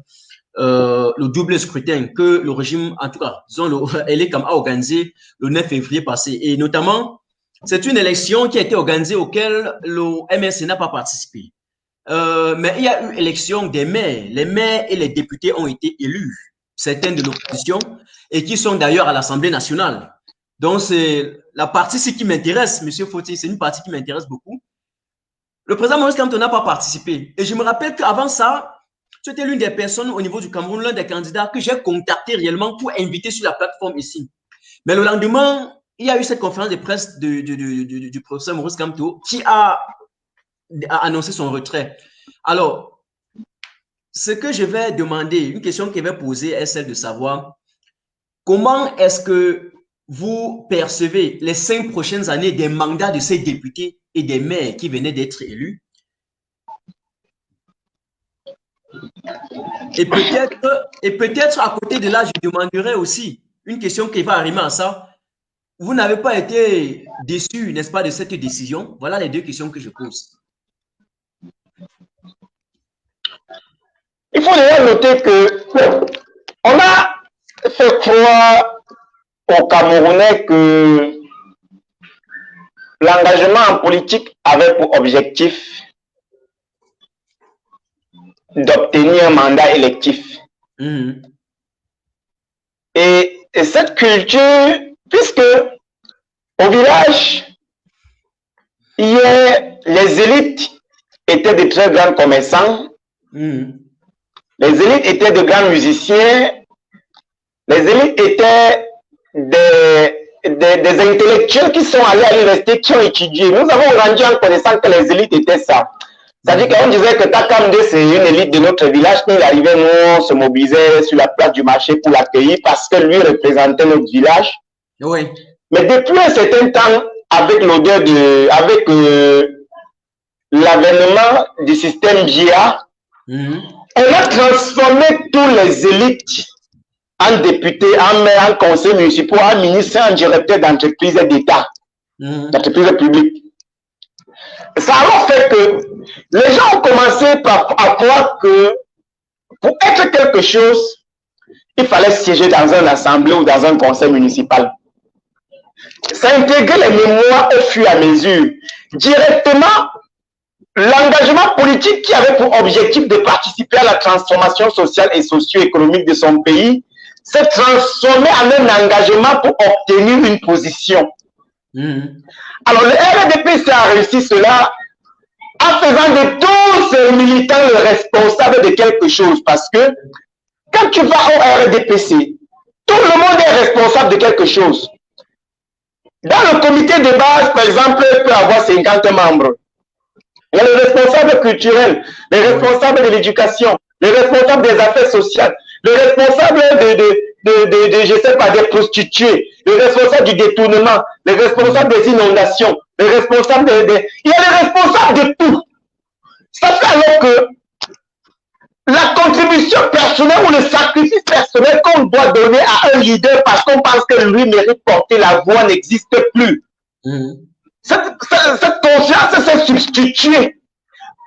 le double scrutin que le régime, en tout cas, disons, Elecam a organisé le 9 février passé. Et notamment, c'est une élection qui a été organisée auquel le MRC n'a pas participé. Mais il y a eu élection des maires. Les maires et les députés ont été élus, certains de l'opposition, et qui sont d'ailleurs à l'Assemblée nationale. Donc, c'est la partie qui m'intéresse, M. Foti, c'est une partie qui m'intéresse beaucoup. Le président Maurice Kamto n'a pas participé. Et je me rappelle qu'avant ça, tu étais l'une des personnes au niveau du Cameroun, l'un des candidats que j'ai contacté réellement pour inviter sur la plateforme ici. Mais le lendemain, il y a eu cette conférence de presse du professeur Maurice Kamto qui a annoncé son retrait. Alors, ce que je vais demander, une question qu'il va poser est celle de savoir comment est-ce que vous percevez les 5 prochaines années des mandats de ces députés et des maires qui venaient d'être élus? Et peut-être à côté de là, je demanderai aussi une question qui va arriver à ça. Vous n'avez pas été déçu, n'est-ce pas, de cette décision? Voilà les deux questions que je pose. Il faut déjà noter que on a fait croire aux Camerounais que l'engagement en politique avait pour objectif d'obtenir un mandat électif. Et cette culture, puisque au village, hier, les élites étaient de très grands commerçants, les élites étaient de grands musiciens, les élites étaient des intellectuels qui sont allés à l'université, qui ont étudié. Nous avons rendu en connaissance que les élites étaient ça. C'est-à-dire qu'on disait que Takamde, c'est une élite de notre village. Quand il arrivait, nous, on se mobilisait sur la place du marché pour l'accueillir parce que lui représentait notre village. Oui. Mais depuis un certain temps, avec l'odeur avec l'avènement du système GIA, on a transformé tous les élites en députés, en maires, en conseils municipaux, en ministres, en directeurs d'entreprises d'État, d'entreprises publiques. Ça a fait que les gens ont commencé à croire que pour être quelque chose, il fallait siéger dans une assemblée ou dans un conseil municipal. Ça a intégré les mémoires au fur et à mesure. Directement, l'engagement politique qui avait pour objectif de participer à la transformation sociale et socio-économique de son pays s'est transformé en un engagement pour obtenir une position. Alors, le RDPC a réussi cela en faisant de tous ces militants le responsable de quelque chose. Parce que quand tu vas au RDPC, tout le monde est responsable de quelque chose. Dans le comité de base, par exemple, peut avoir 50 membres. Il y a le responsable culturel, le responsable de l'éducation, le responsable des affaires sociales, le responsable je sais pas, des prostituées, le responsable du détournement, le responsable des inondations, le responsable il y a le responsable de tout. Ça fait alors que la contribution personnelle ou le sacrifice personnel qu'on doit donner à un leader parce qu'on pense que lui mérite de porter la voix n'existe plus. Cette confiance s'est substituée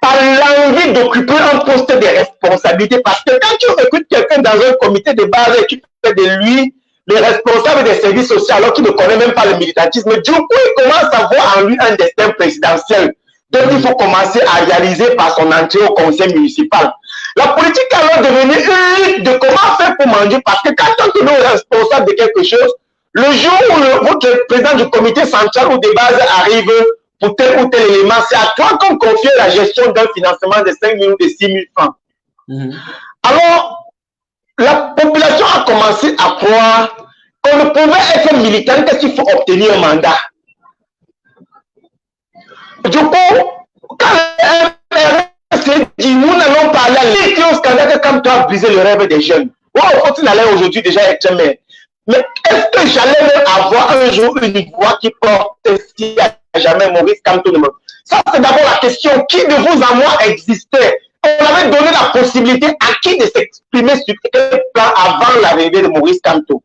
par l'envie d'occuper un poste de responsabilité. Parce que quand tu recrutes quelqu'un dans un comité de base et tu fais de lui le responsable des services sociaux alors qu'il ne connaît même pas le militantisme, du coup, il commence à voir en lui un destin présidentiel. Donc, il faut commencer à réaliser par son entrée au conseil municipal. La politique est alors devenue une lutte de comment faire pour manger. Parce que quand on est responsable de quelque chose, le jour où votre président du comité central ou de base arrive pour tel ou tel élément, c'est à toi qu'on confie la gestion d'un financement de 5 000 ou de 6 000 francs. Alors, la population a commencé à croire qu'on ne pouvait être militant qu'est-ce qu'il faut obtenir un mandat. Du coup, quand le RSC dit nous n'allons pas aller à l'élection au scandale comme toi briser le rêve des jeunes. Oh, faut-il aller aujourd'hui déjà être maire? Mais est-ce que j'allais même avoir un jour une voix qui porte si à jamais Maurice Kamto? Ça, c'est d'abord la question. Qui de vous à moi existait? On avait donné la possibilité à qui de s'exprimer sur quel plan avant l'arrivée de Maurice Kamto.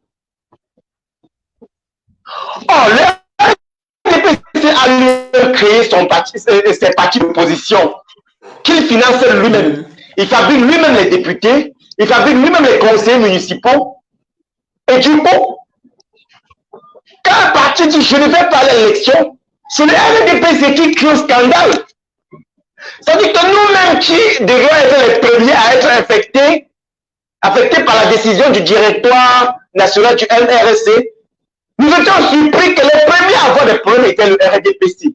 Oh, le RDPC a créé ses partis d'opposition qu'il finance lui-même. Il fabrique lui-même les députés, Il fabrique lui-même les conseillers municipaux. Et du coup, quand un parti dit je ne vais pas à l'élection, c'est le RDPC qui crée un scandale. Ça dit que nous-mêmes qui devions être les premiers à être affectés par la décision du directoire national du MRC, nous étions surpris que les premiers à avoir des problèmes étaient le RDPC.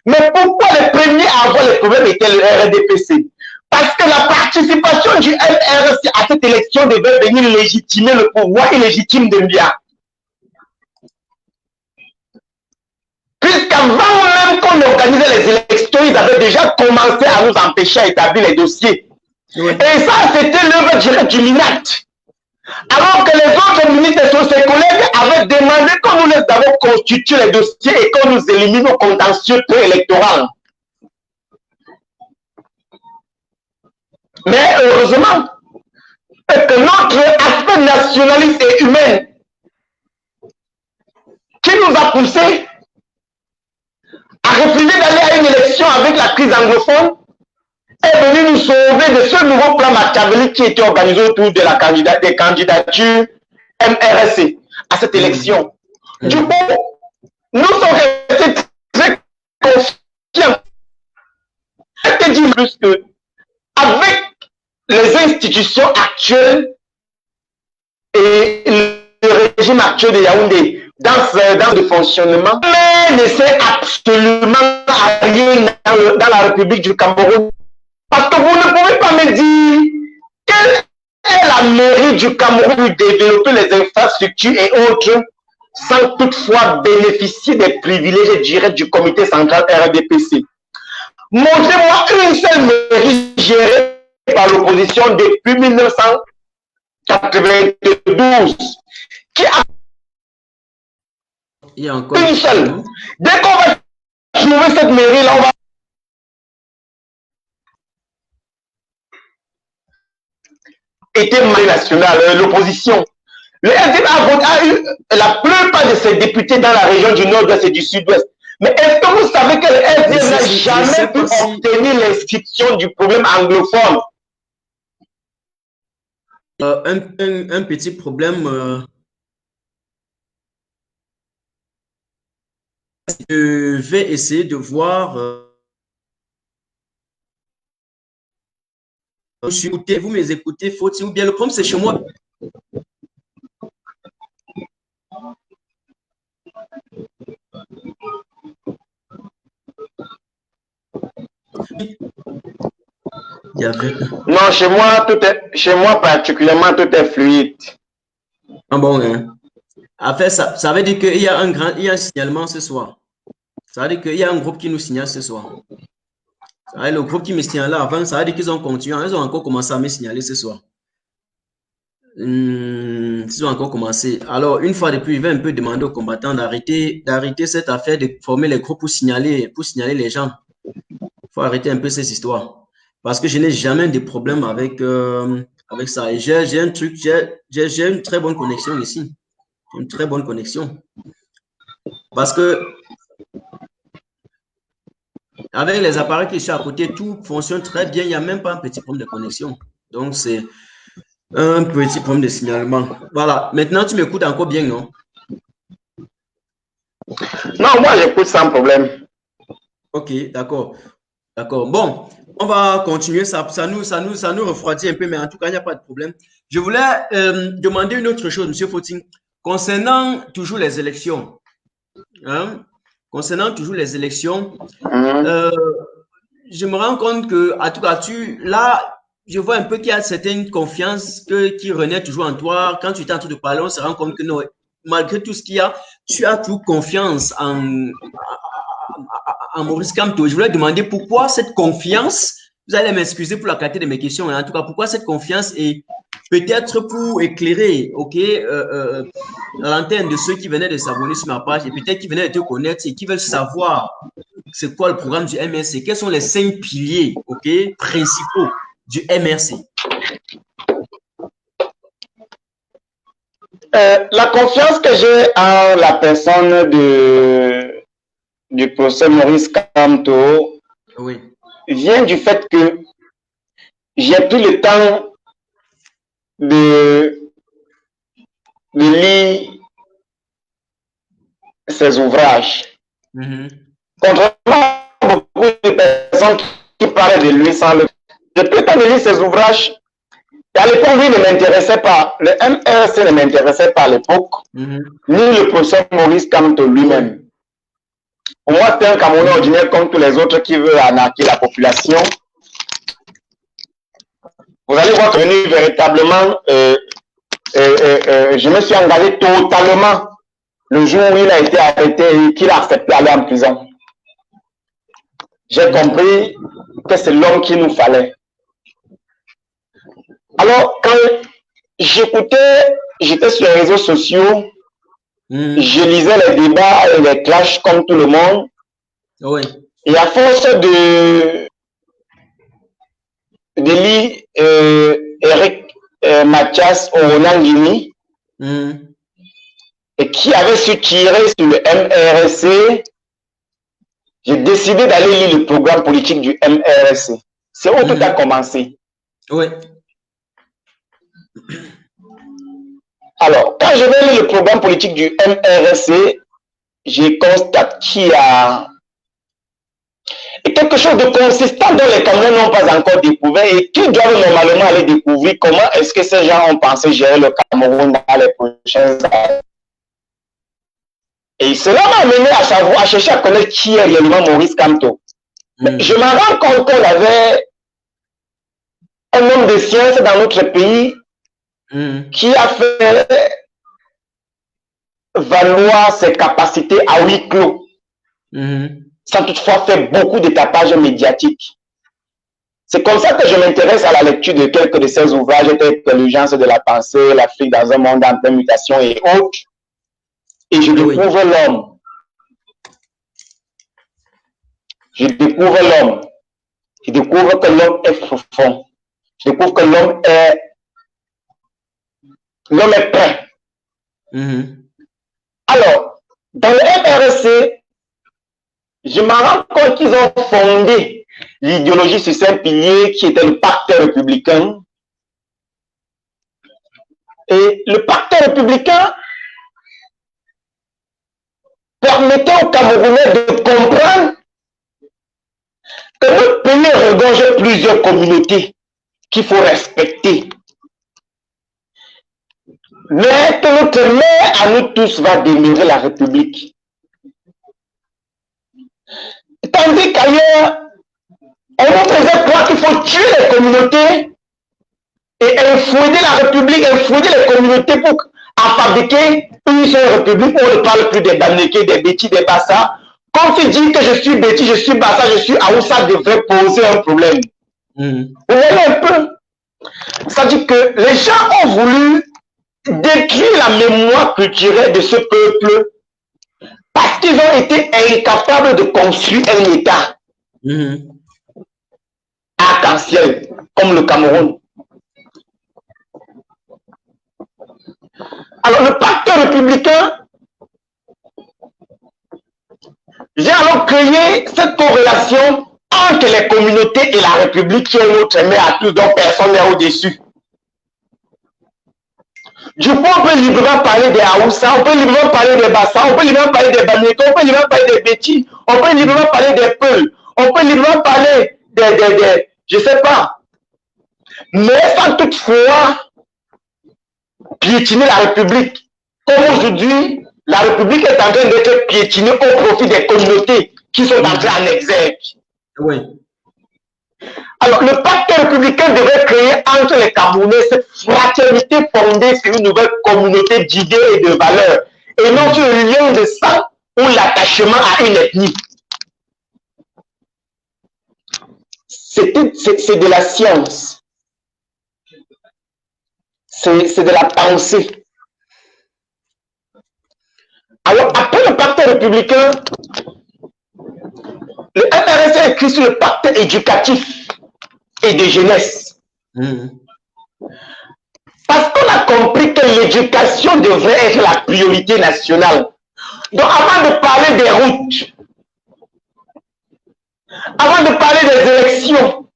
Mais pourquoi les premiers à avoir les problèmes étaient le RDPC? Parce que la participation du MRC à cette élection devait venir légitimer le pouvoir illégitime de Mbia. Puisqu'avant même qu'on organisait les élections, ils avaient déjà commencé à nous empêcher à établir les dossiers. Oui. Et ça, c'était l'œuvre directe du MINAT. Alors que les autres ministres et ses collègues avaient demandé qu'on nous laisse d'abord constituer les dossiers et qu'on nous élimine au contentieux préélectoral. Mais heureusement, que notre aspect nationaliste et humain qui nous a poussés à refuser d'aller à une élection avec la crise anglophone est venu nous sauver de ce nouveau plan Machiavelli qui était organisé autour de des candidatures MRC à cette élection. Du coup, nous sommes restés très confiants. Je te dis plus que avec les institutions actuelles et le régime actuel de Yaoundé dans le fonctionnement, mais ne sert absolument à rien dans la République du Cameroun. Parce que vous ne pouvez pas me dire quelle est la mairie du Cameroun pour développer les infrastructures et autres sans toutefois bénéficier des privilèges directs du comité central RDPC. Montrez-moi une seule mairie gérée par l'opposition depuis 1992 qui a une seule. Dès qu'on va trouver cette mairie-là, on va était nationale, l'opposition. Le RDP a eu la plupart de ses députés dans la région du nord-ouest et du sud-ouest. Mais est-ce que vous savez que le RDP n'a jamais pu obtenir l'inscription du problème anglophone? Un petit problème. Je vais essayer de voir. Vous m'écoutez, faut-il ou bien le problème c'est chez moi? Non, chez moi particulièrement tout est fluide. Ah bon, hein? En fait, ça veut dire qu'il y a un signalement ce soir. Ça veut dire qu'il y a un groupe qui nous signale ce soir. Le groupe qui me signalait avant, ça veut dire qu'ils ont continué, ils ont encore commencé à me signaler ce soir. Ils ont encore commencé. Alors, une fois de plus, je vais un peu demander aux combattants d'arrêter cette affaire de former les groupes pour signaler les gens. Il faut arrêter un peu ces histoires. Parce que je n'ai jamais de problème avec ça. Et j'ai un truc, j'ai une très bonne connexion ici. Une très bonne connexion. Parce que avec les appareils qui sont à côté, tout fonctionne très bien. Il n'y a même pas un petit problème de connexion. Donc, c'est un petit problème de signalement. Voilà. Maintenant, tu m'écoutes encore bien, non? Non, moi, j'écoute sans problème. Ok, d'accord. D'accord. Bon, on va continuer. Ça nous refroidit un peu, mais en tout cas, il n'y a pas de problème. Je voulais demander une autre chose, M. Fauting, concernant toujours les élections. Hein? Concernant toujours les élections, je me rends compte que, en tout cas, là, je vois un peu qu'il y a certaine confiance qui renaît toujours en toi. Quand tu es en train de parler, on se rend compte que non, malgré tout ce qu'il y a, tu as toujours confiance en Maurice Kamto. Je voulais demander pourquoi cette confiance, vous allez m'excuser pour la qualité de mes questions, mais en tout cas, pourquoi cette confiance est peut-être pour éclairer, la lanterne de ceux qui venaient de s'abonner sur ma page et peut-être qui venaient de te connaître et qui veulent savoir c'est quoi le programme du MRC, quels sont les 5 piliers, principaux du MRC. La confiance que j'ai en la personne du professeur Maurice Kamto vient du fait que j'ai pris le temps de lire ses ouvrages. Contrairement à beaucoup de personnes qui parlent de lui sans le... Je prétends de lire ses ouvrages. Et à l'époque, lui ne m'intéressait pas. Le MRC ne m'intéressait pas à l'époque, ni le professeur Maurice Kamto lui-même. Pour moi, c'était un Camerounais ordinaire comme tous les autres qui veulent arnaquer la population. Vous allez voir que véritablement, je me suis engagé totalement le jour où il a été arrêté et qu'il a accepté d'aller en prison. J'ai compris que c'est l'homme qu'il nous fallait. Alors, quand j'écoutais, j'étais sur les réseaux sociaux, je lisais les débats et les clashs comme tout le monde. Oui. Et à force de lire Eric Mathias Onangini, et qui avait su tirer sur le MRC, j'ai décidé d'aller lire le programme politique du MRC. C'est où tout a commencé. Oui. Alors, quand je vais lire le programme politique du MRC, je constate qu'il y a quelque chose de consistant dont les Camerounais n'ont pas encore découvert et qu'ils doivent normalement aller découvrir comment est-ce que ces gens ont pensé gérer le Cameroun dans les prochaines années. Et cela m'a amené à chercher à connaître qui est réellement Maurice Kamto. Je me rends compte qu'on avait un homme de science dans notre pays qui a fait valoir ses capacités à huis clos, sans toutefois faire beaucoup de tapage médiatique. C'est comme ça que je m'intéresse à la lecture de quelques de ses ouvrages, Intelligence de la pensée, l'Afrique dans un monde en pleine mutation et autres. Et je découvre l'homme. Je découvre l'homme. Je découvre que l'homme est profond. Je découvre que l'homme est prêt. Alors, dans le MRC, je me rends compte qu'ils ont fondé l'idéologie sur 5 piliers qui était le pacte républicain. Et le pacte républicain permettait aux Camerounais de comprendre que notre pays regorge plusieurs communautés qu'il faut respecter. Mais que notre mère à nous tous va demeurer la République. Tandis qu'ailleurs, on nous faisait croire qu'il faut tuer les communautés et infouider la République, infouider les communautés pour fabriquer une seule République où on ne parle plus des Damnékés, des Bétis, des Bassa. Comme tu dis que je suis Béti, je suis Bassa, je suis Aoussa, devrait poser un problème. Vous voyez un peu? C'est-à-dire que les gens ont voulu détruire la mémoire culturelle de ce peuple parce qu'ils ont été incapables de construire un État arc-en-ciel comme le Cameroun. Alors le pacte républicain, j'ai alors créé cette corrélation entre les communautés et la République qui est notre mère à tous, dont personne n'est au-dessus. Du coup, on peut librement parler des Haoussa, on peut librement parler des Bassa, on peut librement parler des Bamléko, on peut librement parler des Bétis, on peut librement parler des Peuls, on peut librement parler des je sais pas. Mais sans toutefois piétiner la République. Comme aujourd'hui, la République est en train d'être piétinée au profit des communautés qui sont entrées en exergue. Oui. Alors, le pacte républicain devrait créer entre les Camerounais cette fraternité fondée sur une nouvelle communauté d'idées et de valeurs, et non sur le lien de sang ou l'attachement à une ethnie. C'est de la science. C'est de la pensée. Alors, après le pacte républicain, le MRC a écrit sur le pacte éducatif et de jeunesse. Parce qu'on a compris que l'éducation devrait être la priorité nationale. Donc, avant de parler des routes, avant de parler des élections,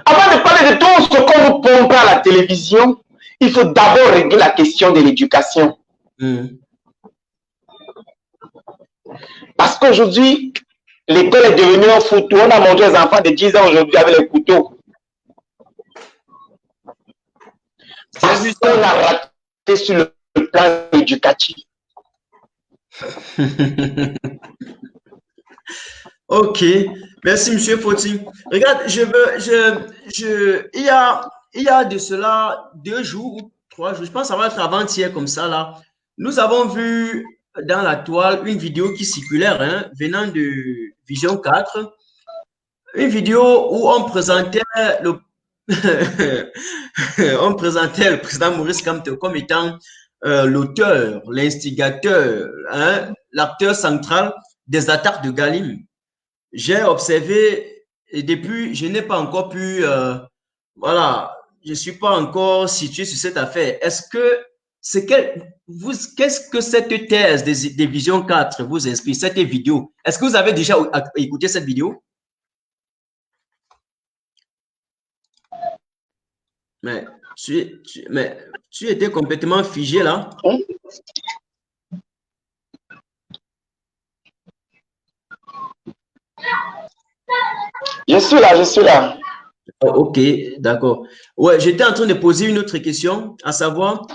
avant de parler de tout ce qu'on nous pompe à la télévision, il faut d'abord régler la question de l'éducation. Parce qu'aujourd'hui, l'école est devenue un foutu. On a mangé les enfants de 10 ans aujourd'hui avec les couteaux. Parce qu'on a raté sur le plan éducatif. Ok, merci Monsieur Foti. Regarde, il y a de cela 2 jours ou 3 jours, je pense que ça va être avant-hier comme ça là. Nous avons vu dans la toile une vidéo qui circulait venant de Vision 4, une vidéo où on présentait le on présentait le président Maurice Kamto comme étant l'auteur, l'instigateur, l'acteur central des attaques de Galim. J'ai observé et depuis, je n'ai pas encore pu, voilà, je ne suis pas encore situé sur cette affaire. Est-ce que qu'est-ce que cette thèse des Vision 4 vous inspire, cette vidéo? Est-ce que vous avez déjà écouté cette vidéo? Mais tu étais complètement figé là. Je suis là, je suis là. Ok, d'accord. Ouais, j'étais en train de poser une autre question, à savoir,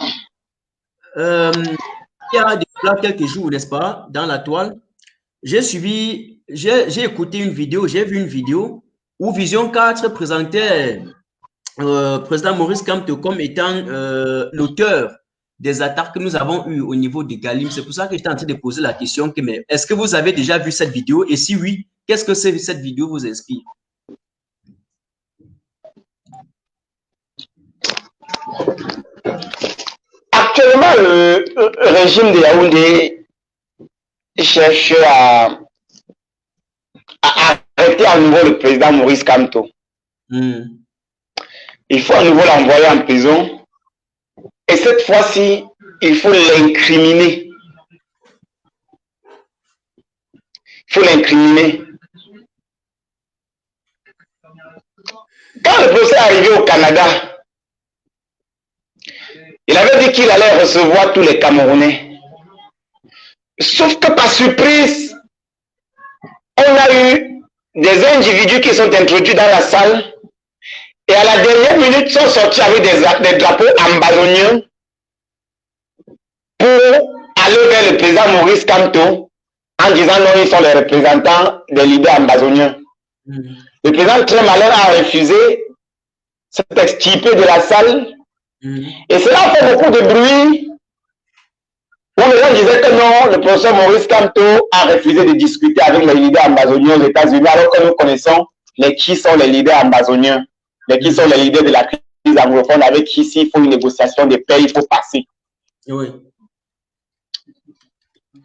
il y a déjà quelques jours, n'est-ce pas, dans la toile, j'ai écouté une vidéo, j'ai vu une vidéo où Vision 4 présentait président Maurice Kamto comme étant l'auteur des attaques que nous avons eues au niveau de Galim. C'est pour ça que j'étais en train de poser la question que, mais est-ce que vous avez déjà vu cette vidéo? Et si oui, qu'est-ce que cette vidéo vous inspire? Actuellement, le régime de Yaoundé cherche à arrêter à nouveau le président Maurice Kamto. Il faut à nouveau l'envoyer en prison. Et cette fois-ci, il faut l'incriminer. Il faut l'incriminer. Quand le procès est arrivé au Canada, il avait dit qu'il allait recevoir tous les Camerounais. Sauf que par surprise, on a eu des individus qui sont introduits dans la salle et à la dernière minute sont sortis avec des drapeaux ambazoniens pour aller vers le président Maurice Kamto en disant non, ils sont les représentants des leaders ambazoniens. Le président très malin a refusé, s'est extirpé de la salle et cela a fait beaucoup de bruit où les gens disaient que non, le professeur Maurice Kamto a refusé de discuter avec les leaders ambazoniens aux États-Unis alors que nous connaissons qui sont les leaders ambazoniens, qui sont les leaders de la crise anglophone avec qui s'il faut une négociation de paix, il faut passer. Oui.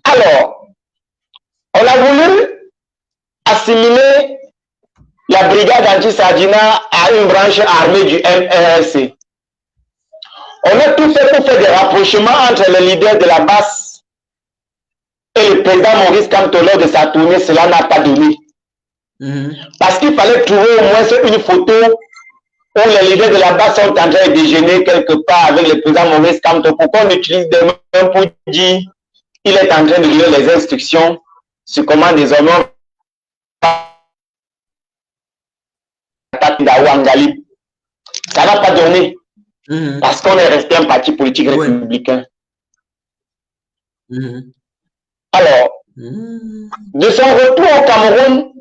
Alors, on a voulu assimiler la brigade anti-Sardina à une branche armée du MRC. On a tout fait pour faire des rapprochements entre les leaders de la base et le président Maurice Kamto lors de sa tournée. Cela n'a pas donné. Parce qu'il fallait trouver au moins une photo où les leaders de la base sont en train de déjeuner quelque part avec le président Maurice Kamto. Pourquoi on utilise des mots pour dire qu'il est en train de lire les instructions sur comment désormais ça n'a pas donné. Parce qu'on est resté un parti politique républicain. Alors, de son retour au Cameroun,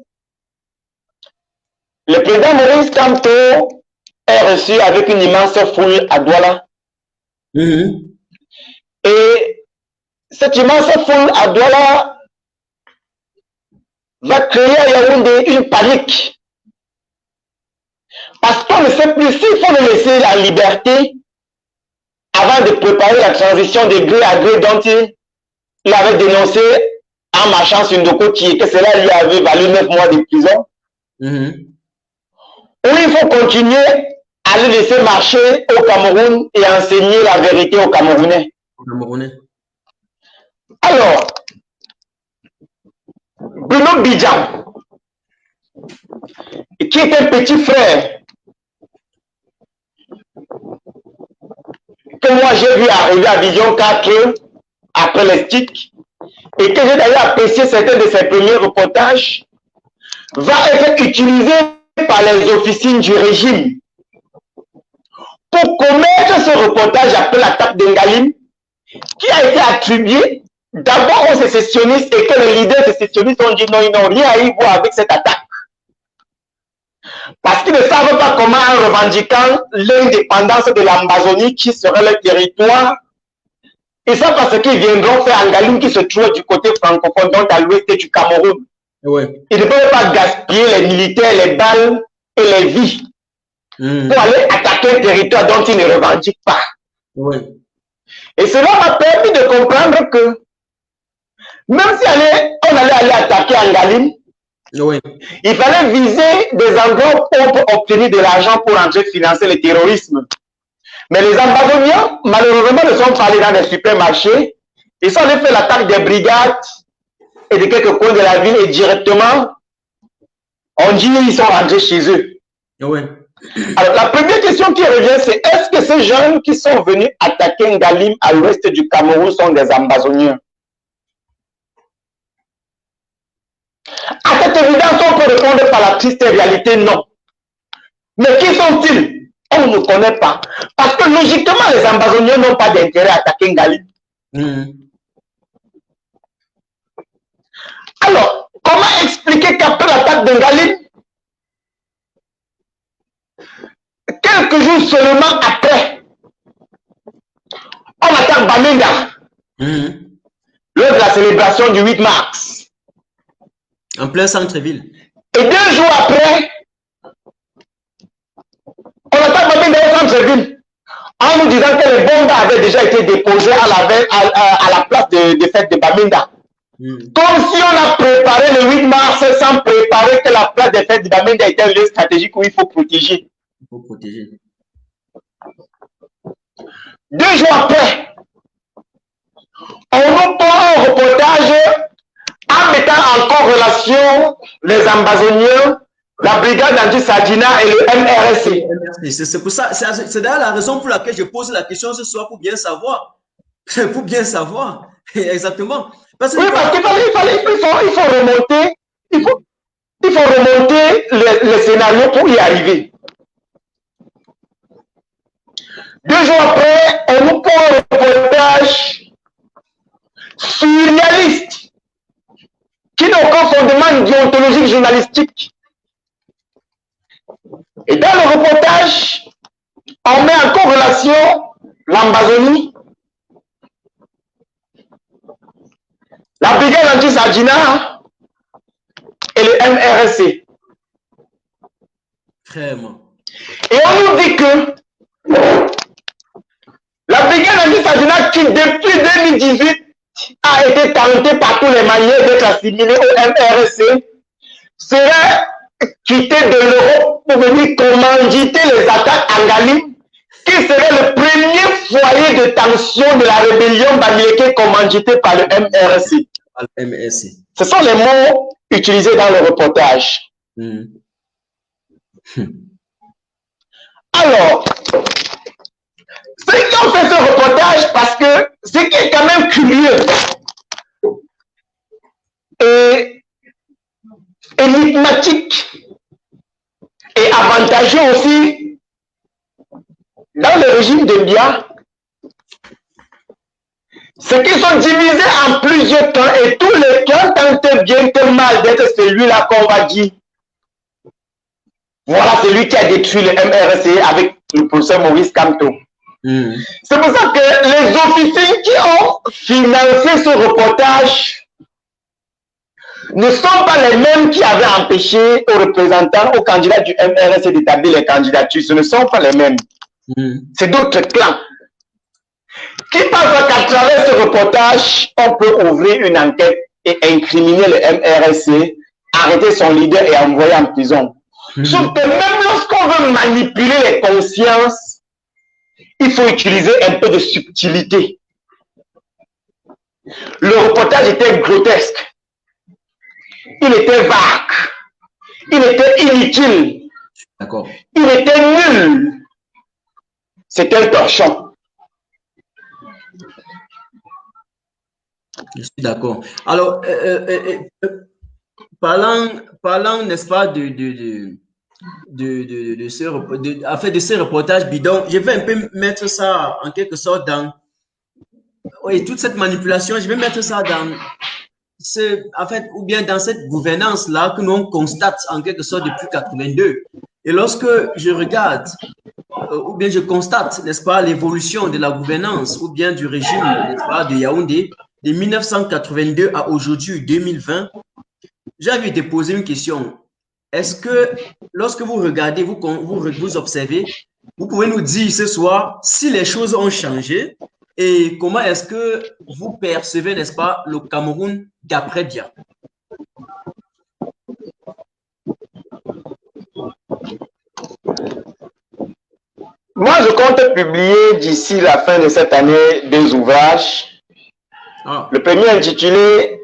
le président Maurice Kamto est reçu avec une immense foule à Douala. Et cette immense foule à Douala va créer à Yaoundé une panique. Parce qu'on ne sait plus s'il faut le laisser la liberté avant de préparer la transition de gré à gré dont il avait dénoncé en marchant sur Ndoko Tchie, que cela lui avait valu 9 mois de prison. Ou il faut continuer à le laisser marcher au Cameroun et enseigner la vérité aux Camerounais. Alors, Bruno Bidjan, qui est un petit frère que moi j'ai vu arriver à Vision 4 après les sticks, et que j'ai d'ailleurs apprécié certains de ses premiers reportages, va être utilisé par les officines du régime pour commettre ce reportage après l'attaque d'Engalim, qui a été attribué d'abord aux sécessionnistes et que les leaders sécessionnistes ont dit non, ils n'ont rien à y voir avec cette attaque. Parce qu'ils ne savent pas comment, en revendiquant l'indépendance de l'Amazonie, qui serait leur territoire, et ça parce qu'ils viendront faire Angalim qui se trouve du côté francophone, donc à l'ouest du Cameroun. Ouais. Ils ne peuvent pas gaspiller les militaires, les balles et les vies pour aller attaquer un territoire dont ils ne revendiquent pas. Ouais. Et cela m'a permis de comprendre que même si on allait aller attaquer Angalim, ouais, il fallait viser des endroits où on peut obtenir de l'argent pour entrer financer le terrorisme. Mais les Amazoniens, malheureusement, ne sont pas allés dans les supermarchés. Ils sont allés faire l'attaque des brigades et de quelques coins de la ville et directement, on dit qu'ils sont rentrés chez eux. ouais. Alors, la première question qui revient, c'est est-ce que ces gens qui sont venus attaquer Ngalim à l'ouest du Cameroun sont des Amazoniens? À cette évidence, on peut répondre par la triste réalité, non. Mais qui sont-ils? On ne connaît pas. Parce que logiquement, les Amazoniens n'ont pas d'intérêt à attaquer Ngalim. Alors, comment expliquer qu'après l'attaque de Ngalim, quelques jours seulement après, on attaque Bamenda lors de la célébration du 8 mars. En plein centre-ville. Et 2 jours après, on attaque Bamenda au centre-ville en nous disant que les bombes avaient déjà été déposées à la place de fête de Bamenda. Comme si on a préparé le 8 mars sans préparer que la place des fêtes de Bamenda était un lieu stratégique où il faut protéger. Il faut protéger. 2 jours après, on nous prend un reportage en mettant en relation les Amazoniens, la brigade anti-Sadina et le MRSC. C'est pour ça, c'est d'ailleurs la raison pour laquelle je pose la question ce soir pour bien savoir. Pour bien savoir, exactement. Parce que oui, parce qu'il faut remonter, il faut remonter les scénarios pour y arriver. 2 jours après, on nous prend un reportage surréaliste qui n'a aucun fondement déontologique journalistique. Et dans le reportage, on met en corrélation l'Amazonie, la brigade anti-Sadina et le MRSC. Vraiment. Et on nous dit que la brigade anti-Sadina qui depuis 2018 a été tentée par tous les manières d'être assimilée au MRSC serait quittée de l'Europe pour venir commanditer les attaques à Ngalim, qui serait le premier foyer de tension de la rébellion Bamileke commanditée par le MRSC. Ce sont les mots utilisés dans le reportage. Alors, ceux qui ont fait ce reportage, parce que ce qui est quand même curieux et énigmatique et avantageux aussi dans le régime de Biya, c'est qu'ils sont divisés en plusieurs camps et tous les camps tentent bien que mal d'être celui-là qu'on va dire. Voilà celui qui a détruit le MRSC avec le professeur Maurice Kamto. C'est pour ça que les officiers qui ont financé ce reportage ne sont pas les mêmes qui avaient empêché aux représentants, aux candidats du MRSC d'établir les candidatures. Ce ne sont pas les mêmes. C'est d'autres clans qui pensent qu'à travers ce reportage, on peut ouvrir une enquête et incriminer le MRSC, arrêter son leader et envoyer en prison. Sauf que même lorsqu'on veut manipuler les consciences, il faut utiliser un peu de subtilité. Le reportage était grotesque. Il était vague. Il était inutile. D'accord. Il était nul. C'était un torchon. Je suis d'accord. Alors, parlant, n'est-ce pas, de ces reportages bidons, je vais un peu mettre ça en quelque sorte dans, oui, toute cette manipulation, je vais mettre ça dans, en fait, ou bien dans cette gouvernance-là que l'on constate en quelque sorte depuis 82. Et lorsque je regarde, ou bien je constate, n'est-ce pas, l'évolution de la gouvernance, ou bien du régime, n'est-ce pas, de Yaoundé, de 1982 à aujourd'hui, 2020, j'ai envie de poser une question. Est-ce que lorsque vous regardez, vous observez, vous pouvez nous dire ce soir si les choses ont changé et comment est-ce que vous percevez, n'est-ce pas, le Cameroun d'après Biya? Moi, je compte publier d'ici la fin de cette année 2 ouvrages. Ah. Le premier intitulé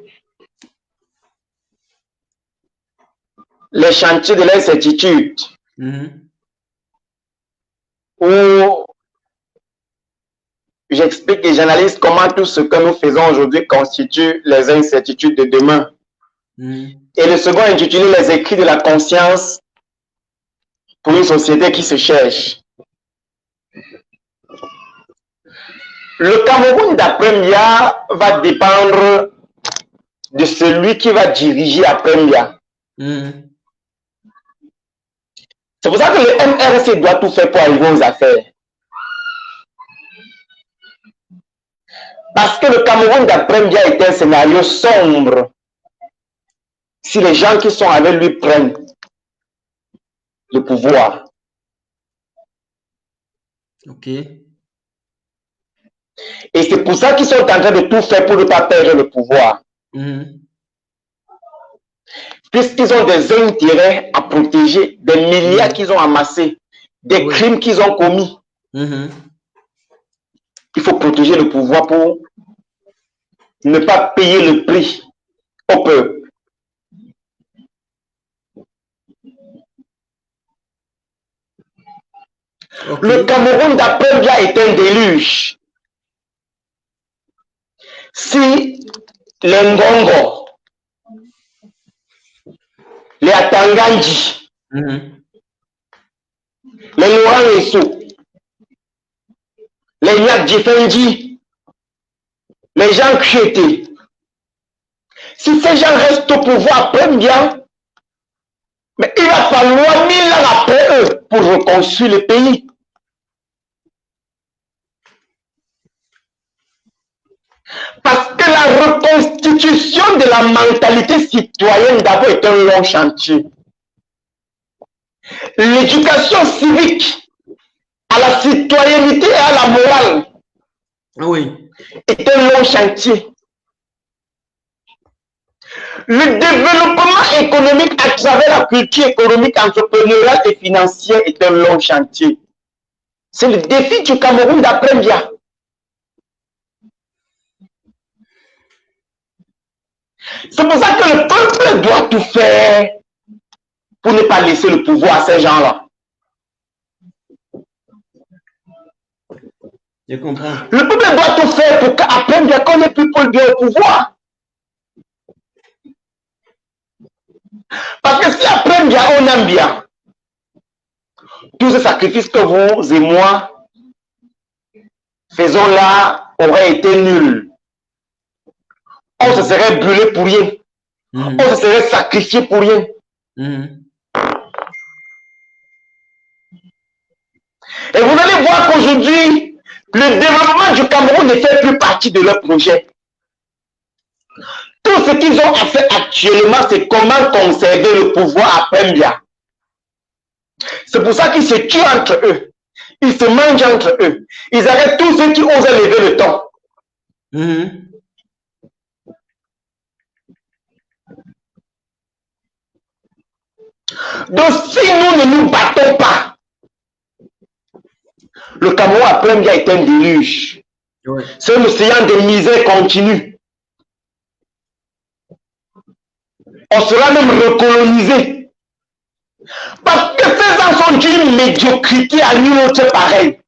Les chantiers de l'incertitude, où j'explique et j'analyse comment tout ce que nous faisons aujourd'hui constitue les incertitudes de demain. Et le second intitulé Les écrits de la conscience pour une société qui se cherche. Le Cameroun d'après Biya va dépendre de celui qui va diriger après Biya. C'est pour ça que le MRC doit tout faire pour arriver aux affaires. Parce que le Cameroun d'après Biya est un scénario sombre si les gens qui sont avec lui prennent le pouvoir. Ok. Et c'est pour ça qu'ils sont en train de tout faire pour ne pas perdre le pouvoir. Puisqu'ils ont des intérêts à protéger, des milliards qu'ils ont amassés, des crimes qu'ils ont commis. Il faut protéger le pouvoir pour ne pas payer le prix au peuple. Okay. Le Cameroun d'après Biya est un déluge. Si les Ngongo, les Atanganji, les Laurent Essou, les Nyak Djifenji, les gens Kieté, si ces gens restent au pouvoir après Biya, mais il va falloir 1000 ans après eux pour reconstruire le pays. Parce que la reconstitution de la mentalité citoyenne d'abord est un long chantier. L'éducation civique à la citoyenneté et à la morale est un long chantier. Le développement économique à travers la culture économique, entrepreneuriale et financière est un long chantier. C'est le défi du Cameroun d'après Biya. C'est pour ça que le peuple doit tout faire pour ne pas laisser le pouvoir à ces gens-là. Je comprends. Le peuple doit tout faire pour qu'après Biya qu'on n'ait plus Paul Biya au pouvoir. Parce que si après Biya on aime Biya, tous ces sacrifices que vous et moi faisons là auraient été nuls. On se serait brûlé pour rien. On se serait sacrifié pour rien. Et vous allez voir qu'aujourd'hui, le développement du Cameroun ne fait plus partie de leur projet. Tout ce qu'ils ont à faire actuellement, c'est comment conserver le pouvoir après Biya. C'est pour ça qu'ils se tuent entre eux. Ils se mangent entre eux. Ils arrêtent tous ceux qui osent lever le ton. Donc, si nous ne nous battons pas, le Cameroun après Biya est un déluge. C'est un océan de misère continue. On sera même recolonisé. Parce que ces gens sont d'une médiocrité à nulle autre pareille.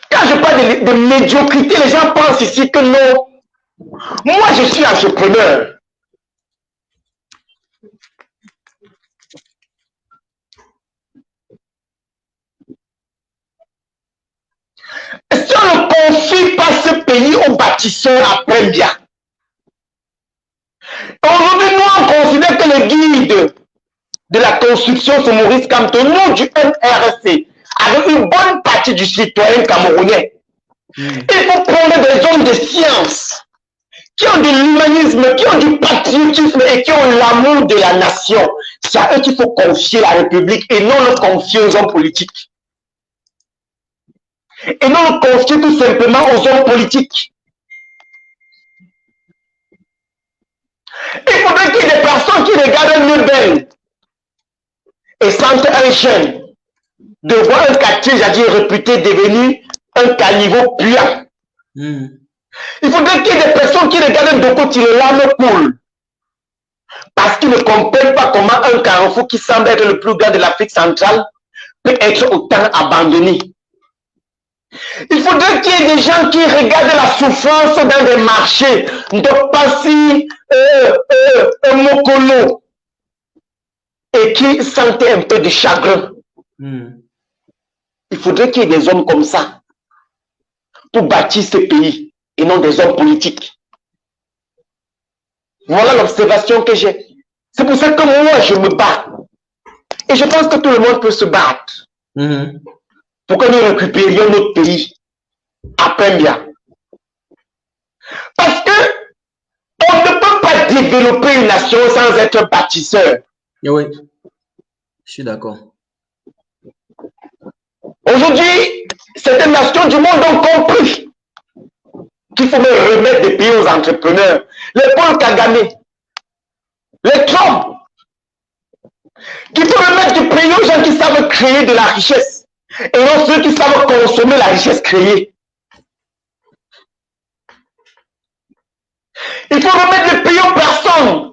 Quand je parle de médiocrité, les gens pensent ici que non, Moi, je suis entrepreneur. Si on ne confie pas ce pays aux bâtisseurs après bien, aujourd'hui, nous, on considère que le guide de la construction, c'est Maurice Kamto, nous du MRC, avec une bonne partie du citoyen camerounais. Il faut prendre des hommes de science qui ont de l'humanisme, qui ont du patriotisme et qui ont l'amour de la nation. C'est à eux qu'il faut confier la République et non le confier aux hommes politiques. Et non le confier tout simplement aux hommes politiques. Il faudrait qu'il y ait des personnes qui regardent un Nobel et sentent un chêne de voir un quartier, c'est-à-dire réputé, devenu un caniveau puant. Il faudrait qu'il y ait des personnes qui regardent de côté les larmes coulent. Parce qu'ils ne comprennent pas comment un carrefour qui semble être le plus grand de l'Afrique centrale peut être autant abandonné. Il faudrait qu'il y ait des gens qui regardent la souffrance dans des marchés de Passy, Mokolo, et qui sentaient un peu de chagrin. Il faudrait qu'il y ait des hommes comme ça pour bâtir ce pays et non des hommes politiques. Voilà l'observation que j'ai. C'est pour ça que moi, je me bats. Et je pense que tout le monde peut se battre pour que nous récupérions notre pays après bien. Parce que on ne peut pas développer une nation sans être bâtisseur. Oui, je suis d'accord. Aujourd'hui, certaines nations du monde ont compris qu'il faut même remettre des pays aux entrepreneurs. Les Paul Kagame, les Trump, qu'il faut remettre du pays aux gens qui savent créer de la richesse et non ceux qui savent consommer la richesse créée. Il faut remettre le pays aux personnes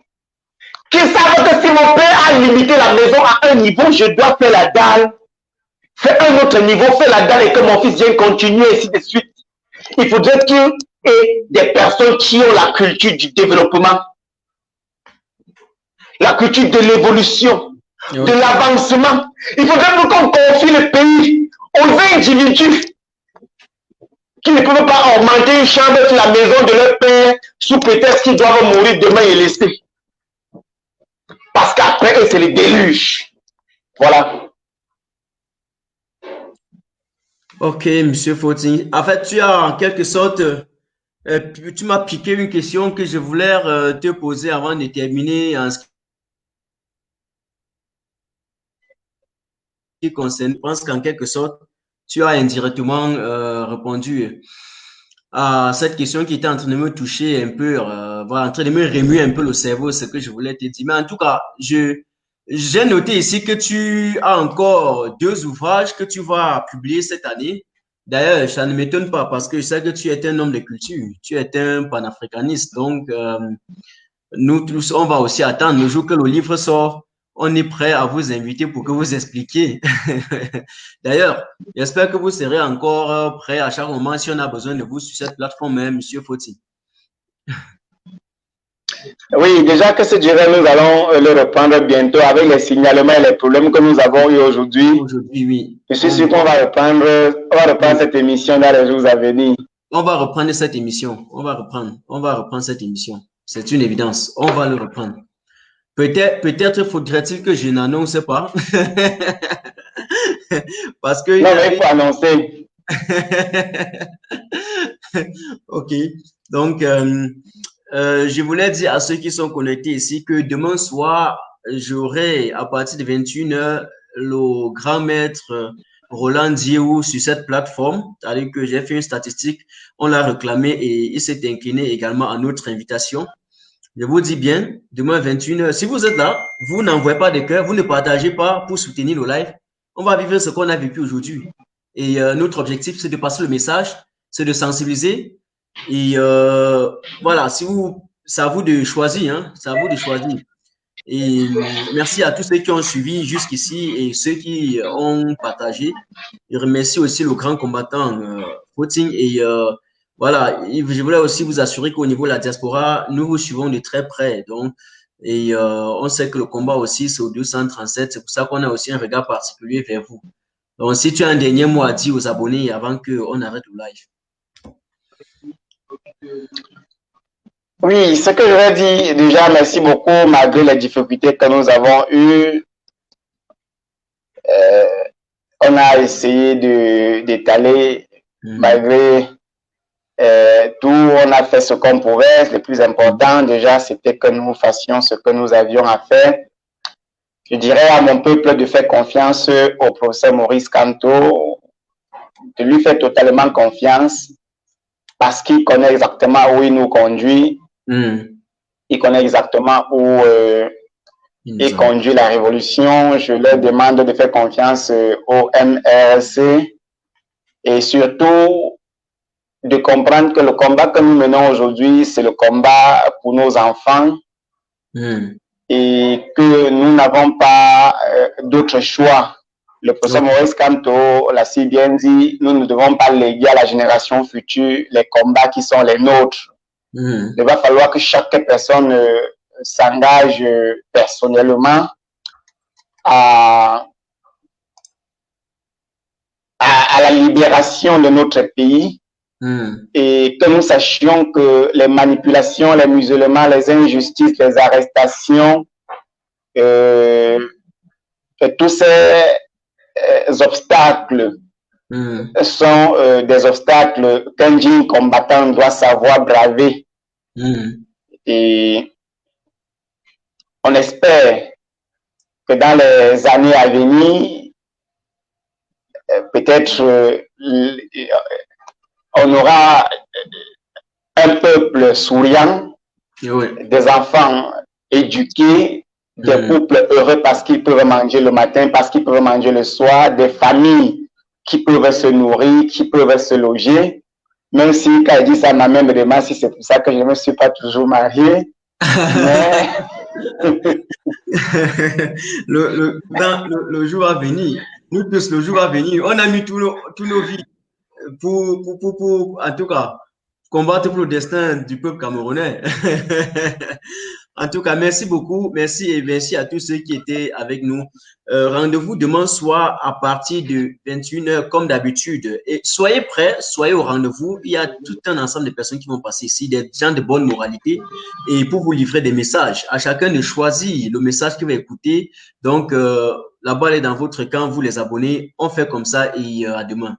qui savent que si mon père a limité la maison à un niveau, je dois faire la dalle, faire un autre niveau, faire la dalle et que mon fils vienne continuer, ainsi de suite. Il faudrait qu'il y ait des personnes qui ont la culture du développement, la culture de l'évolution, de l'avancement. Il faudrait qu'on confie le pays aux individus qui ne peuvent pas augmenter une chambre sur la maison de leur père sous prétexte qu'ils doivent mourir demain et laisser. Parce qu'après eux, c'est le déluge. Voilà. Ok, Monsieur Foti. En fait, tu as en quelque sorte, tu m'as piqué une question que je voulais te poser avant de terminer en ce qui concerne. Je pense qu'en quelque sorte, tu as indirectement répondu à cette question qui était en train de me toucher un peu, voilà, en train de me remuer un peu le cerveau, ce que je voulais te dire. Mais en tout cas, j'ai noté ici que tu as encore 2 ouvrages que tu vas publier cette année. D'ailleurs, ça ne m'étonne pas parce que je sais que tu es un homme de culture, tu es un panafricaniste. Donc, nous tous, on va aussi attendre le jour que le livre sort. On est prêt à vous inviter pour que vous expliquiez. D'ailleurs, j'espère que vous serez encore prêt à chaque moment si on a besoin de vous sur cette plateforme, hein, Monsieur Foti. Oui, déjà que ce direct, nous allons le reprendre bientôt avec les signalements et les problèmes que nous avons eu aujourd'hui. Aujourd'hui, oui. Je suis sûr qu'on va reprendre, cette émission dans les jours à venir. On va reprendre cette émission. On va reprendre cette émission. C'est une évidence. On va le reprendre. Peut-être faudrait-il que je n'annonce pas. Parce que. Non, mais il faut annoncer. Ok. Donc, je voulais dire à ceux qui sont connectés ici que demain soir, j'aurai à partir de 21h le grand maître Roland Diéou sur cette plateforme. C'est-à-dire que j'ai fait une statistique, on l'a réclamé et il s'est incliné également à notre invitation. Je vous dis bien, demain 21h, si vous êtes là, vous n'envoyez pas de cœur, vous ne partagez pas pour soutenir le live. On va vivre ce qu'on a vécu aujourd'hui. Et notre objectif, c'est de passer le message, c'est de sensibiliser. Et voilà, c'est à vous de choisir, hein, c'est à vous de choisir. Et merci à tous ceux qui ont suivi jusqu'ici et ceux qui ont partagé. Je remercie aussi le grand combattant Footing et voilà, je voulais aussi vous assurer qu'au niveau de la diaspora, nous vous suivons de très près. Donc, et on sait que le combat aussi, c'est au 237. C'est pour ça qu'on a aussi un regard particulier vers vous. Donc, si tu as un dernier mot à dire aux abonnés avant qu'on arrête le live. Oui, ce que je vais dire, déjà, merci beaucoup, malgré les difficultés que nous avons eues. On a essayé d'étaler, malgré tout, on a fait ce qu'on pouvait. Le plus important, déjà, c'était que nous fassions ce que nous avions à faire. Je dirais à mon peuple de faire confiance au professeur Maurice Kamto, de lui faire totalement confiance, parce qu'il connaît exactement où il nous conduit. Il connaît exactement où il conduit la révolution. Je leur demande de faire confiance au MRC et surtout de comprendre que le combat que nous menons aujourd'hui, c'est le combat pour nos enfants et que nous n'avons pas d'autre choix. Le professeur Maurice Kamto l'a si bien dit, nous ne devons pas léguer à la génération future les combats qui sont les nôtres. Il va falloir que chaque personne s'engage personnellement à la libération de notre pays et que nous sachions que les manipulations, les musulmans, les injustices, les arrestations, et tous ces obstacles sont des obstacles qu'un digne combattant doit savoir braver. Et on espère que dans les années à venir, peut-être on aura un peuple souriant, des enfants éduqués, des couples heureux parce qu'ils peuvent manger le matin, parce qu'ils peuvent manger le soir, des familles qui peuvent se nourrir, qui peuvent se loger. Même si, quand il dit ça, ma mère me demande si c'est pour ça que je ne me suis pas toujours marié. Mais... le jour va venir. Nous tous, le jour va venir. On a mis tous nos vies pour, en tout cas, combattre pour le destin du peuple camerounais. En tout cas, merci beaucoup. Merci et merci à tous ceux qui étaient avec nous. Rendez-vous demain soir à partir de 21h comme d'habitude. Et soyez prêts, soyez au rendez-vous. Il y a tout un ensemble de personnes qui vont passer ici, des gens de bonne moralité et pour vous livrer des messages. À chacun de choisir le message qu'il va écouter. Donc, la balle est dans votre camp, vous les abonnés. On fait comme ça et à demain.